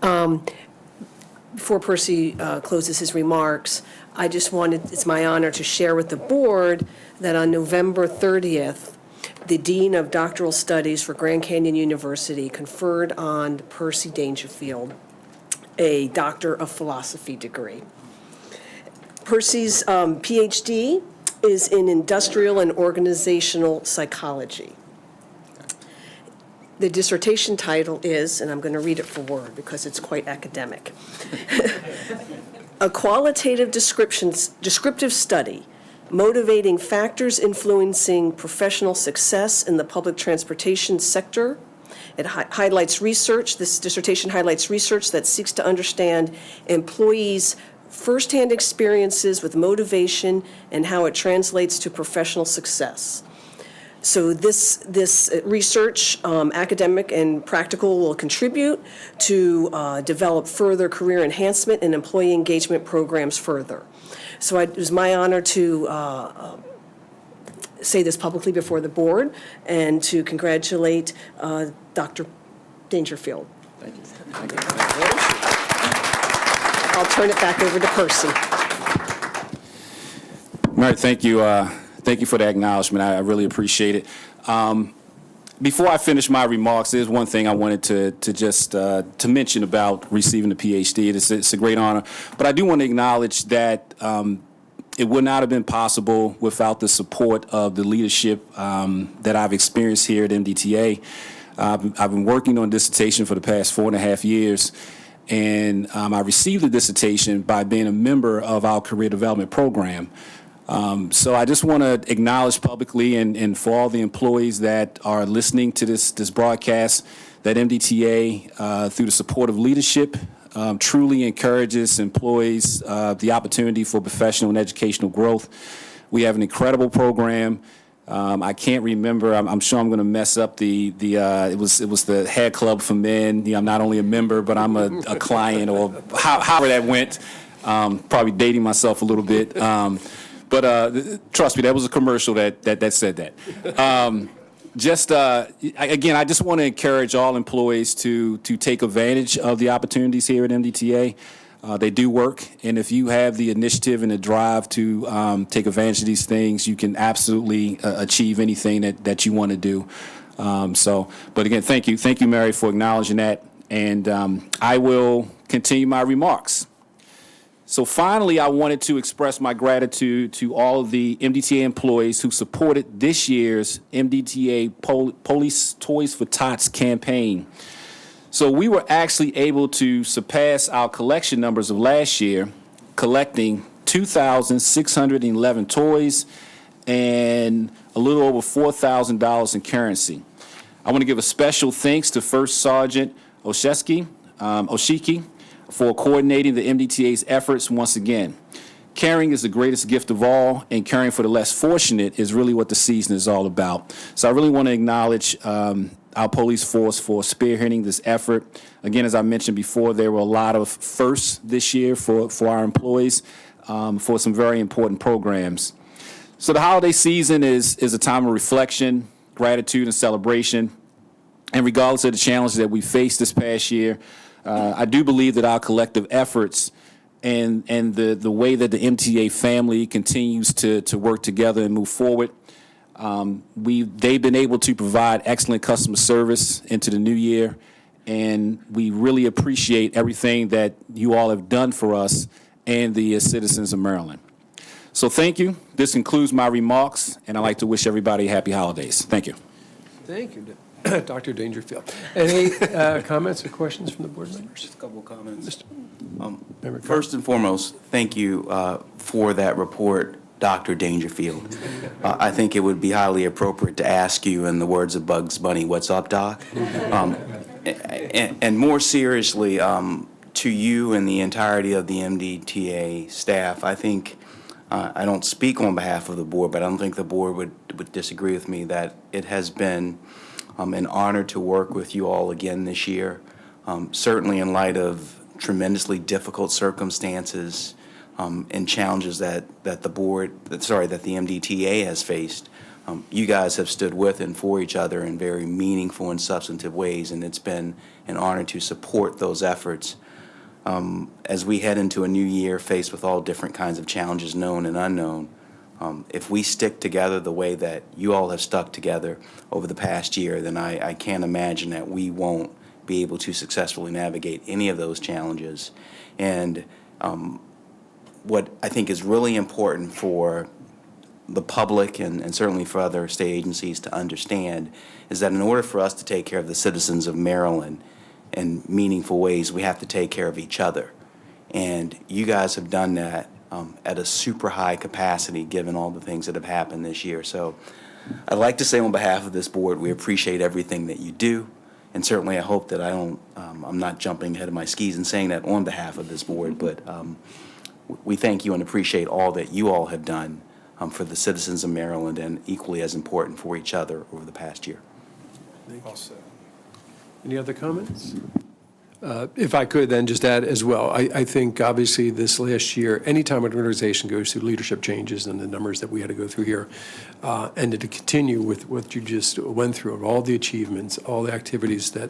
Before Percy closes his remarks, it's my honor to share with the board that on November 30th, the Dean of Doctoral Studies for Grand Canyon University conferred on Percy Dangerfield a Doctor of Philosophy degree. Percy's PhD is in industrial and organizational psychology. The dissertation title is, and I'm going to read it for word because it's quite academic, a qualitative descriptive study motivating factors influencing professional success in the public transportation sector. It highlights research, this dissertation highlights research that seeks to understand employees' firsthand experiences with motivation and how it translates to professional success. So this research, academic and practical, will contribute to develop further career enhancement and employee engagement programs further. So it was my honor to say this publicly before the board and to congratulate Dr. Dangerfield. Thank you. I'll turn it back over to Percy. All right, thank you. Thank you for the acknowledgement. I really appreciate it. Before I finish my remarks, there's one thing I wanted to mention about receiving the PhD. It's a great honor, but I do want to acknowledge that it would not have been possible without the support of the leadership that I've experienced here at MDTA. I've been working on dissertation for the past 4.5 years, and I received the dissertation by being a member of our career development program. So I just want to acknowledge publicly and for all the employees that are listening to this broadcast that MDTA, through the support of leadership, truly encourages employees the opportunity for professional and educational growth. We have an incredible program. I can't remember. I'm sure I'm going to mess up it was the Hair Club for Men. I'm not only a member, but I'm a client, or however that went. Probably dating myself a little bit. But trust me, that was a commercial that said that. Again, I just want to encourage all employees to take advantage of the opportunities here at MDTA. They do work, and if you have the initiative and the drive to take advantage of these things, you can absolutely achieve anything that you want to do. But again, thank you, Mary, for acknowledging that, and I will continue my remarks. So finally, I wanted to express my gratitude to all of the MDTA employees who supported this year's MDTA Police Toys for Tots campaign. So we were actually able to surpass our collection numbers of last year, collecting 2,611 toys and a little over $4,000 in currency. I want to give a special thanks to First Sergeant Oshiki for coordinating the MDTA's efforts once again. Caring is the greatest gift of all, and caring for the less fortunate is really what the season is all about. So I really want to acknowledge our police force for spearheading this effort. Again, as I mentioned before, there were a lot of firsts this year for our employees for some very important programs. So the holiday season is a time of reflection, gratitude, and celebration. And regardless of the challenges that we faced this past year, I do believe that our collective efforts and the way that the MTA family continues to work together and move forward, they've been able to provide excellent customer service into the new year, and we really appreciate everything that you all have done for us and the citizens of Maryland. So thank you. This concludes my remarks, and I'd like to wish everybody happy holidays. Thank you. Thank you, Dr. Dangerfield. Any comments or questions from the board members? Just a couple of comments. Member First and foremost, thank you for that report, Dr. Dangerfield. I think it would be highly appropriate to ask you, in the words of Bugs Bunny, "What's up, Doc?" And more seriously, to you and the entirety of the MDTA staff, I think, I don't speak on behalf of the board, but I don't think the board would disagree with me that it has been an honor to work with you all again this year, certainly in light of tremendously difficult circumstances and challenges that the MDTA has faced. You guys have stood with and for each other in very meaningful and substantive ways, and it's been an honor to support those efforts. As we head into a new year faced with all different kinds of challenges, known and unknown, if we stick together the way that you all have stuck together over the past year, then I can't imagine that we won't be able to successfully navigate any of those challenges. And what I think is really important for the public and certainly for other state agencies to understand is that in order for us to take care of the citizens of Maryland in meaningful ways, we have to take care of each other. And you guys have done that at a super high capacity given all the things that have happened this year. So I'd like to say on behalf of this board, we appreciate everything that you do. And certainly I hope that I'm not jumping ahead of my skis and saying that on behalf of this board, but we thank you and appreciate all that you all have done for the citizens of Maryland and equally as important for each other over the past year. Any other comments? If I could then just add as well, I think obviously this last year, anytime an organization goes through leadership changes and the numbers that we had to go through here, and to continue with what you just went through, of all the achievements, all the activities that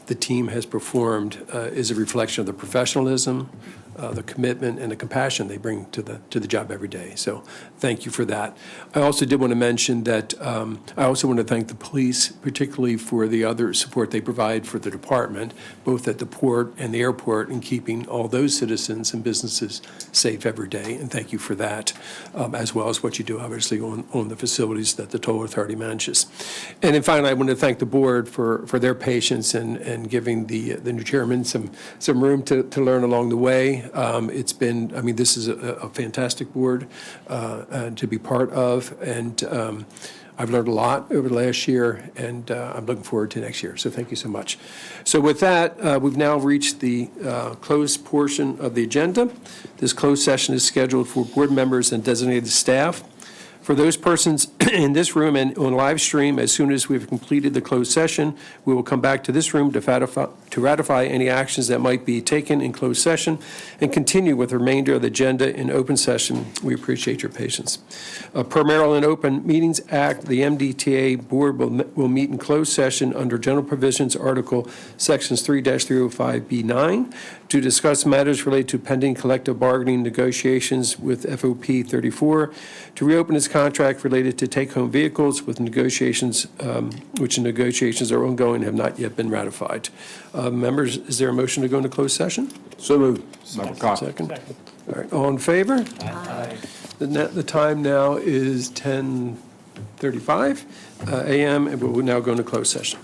the team has performed is a reflection of the professionalism, the commitment and the compassion they bring to the job every day. So thank you for that. I also did want to mention that I also want to thank the police, particularly for the other support they provide for the department, both at the port and the airport, in keeping all those citizens and businesses safe every day. And thank you for that, as well as what you do, obviously, on the facilities that the toll authority manages. And then finally, I want to thank the board for their patience and giving the new chairman some room to learn along the way. It's been, I mean, this is a fantastic board to be part of, and I've learned a lot over the last year, and I'm looking forward to next year. So thank you so much. So with that, we've now reached the closed portion of the agenda. This closed session is scheduled for board members and designated staff. For those persons in this room and on live stream, as soon as we've completed the closed session, we will come back to this room to ratify any actions that might be taken in closed session and continue with the remainder of the agenda in open session. We appreciate your patience. Per Maryland Open Meetings Act, the MDTA Board will meet in closed session under General Provisions, Article Sections 3-305B9, to discuss matters related to pending collective bargaining negotiations with FOP 34, to reopen its contract related to take-home vehicles with negotiations, which negotiations are ongoing and have not yet been ratified. Members, is there a motion to go into closed session? So moved. Second. All right, all in favor? Aye. The time now is 10:35 a.m., and we'll now go into closed session.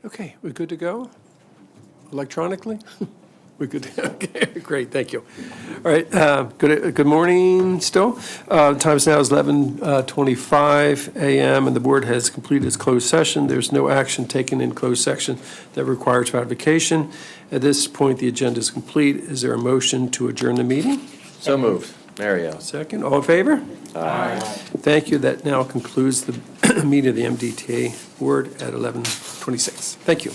Okay, we're good to go? Electronically? We're good, okay, great, thank you. All right, good morning still. Time now is 11:25 a.m., and the board has completed its closed session. There's no action taken in closed section that requires ratification. At this point, the agenda is complete. Is there a motion to adjourn the meeting? So moved. Mario. Second, all in favor? Aye. Thank you. That now concludes the meeting of the MDTA board at 11:26. Thank you.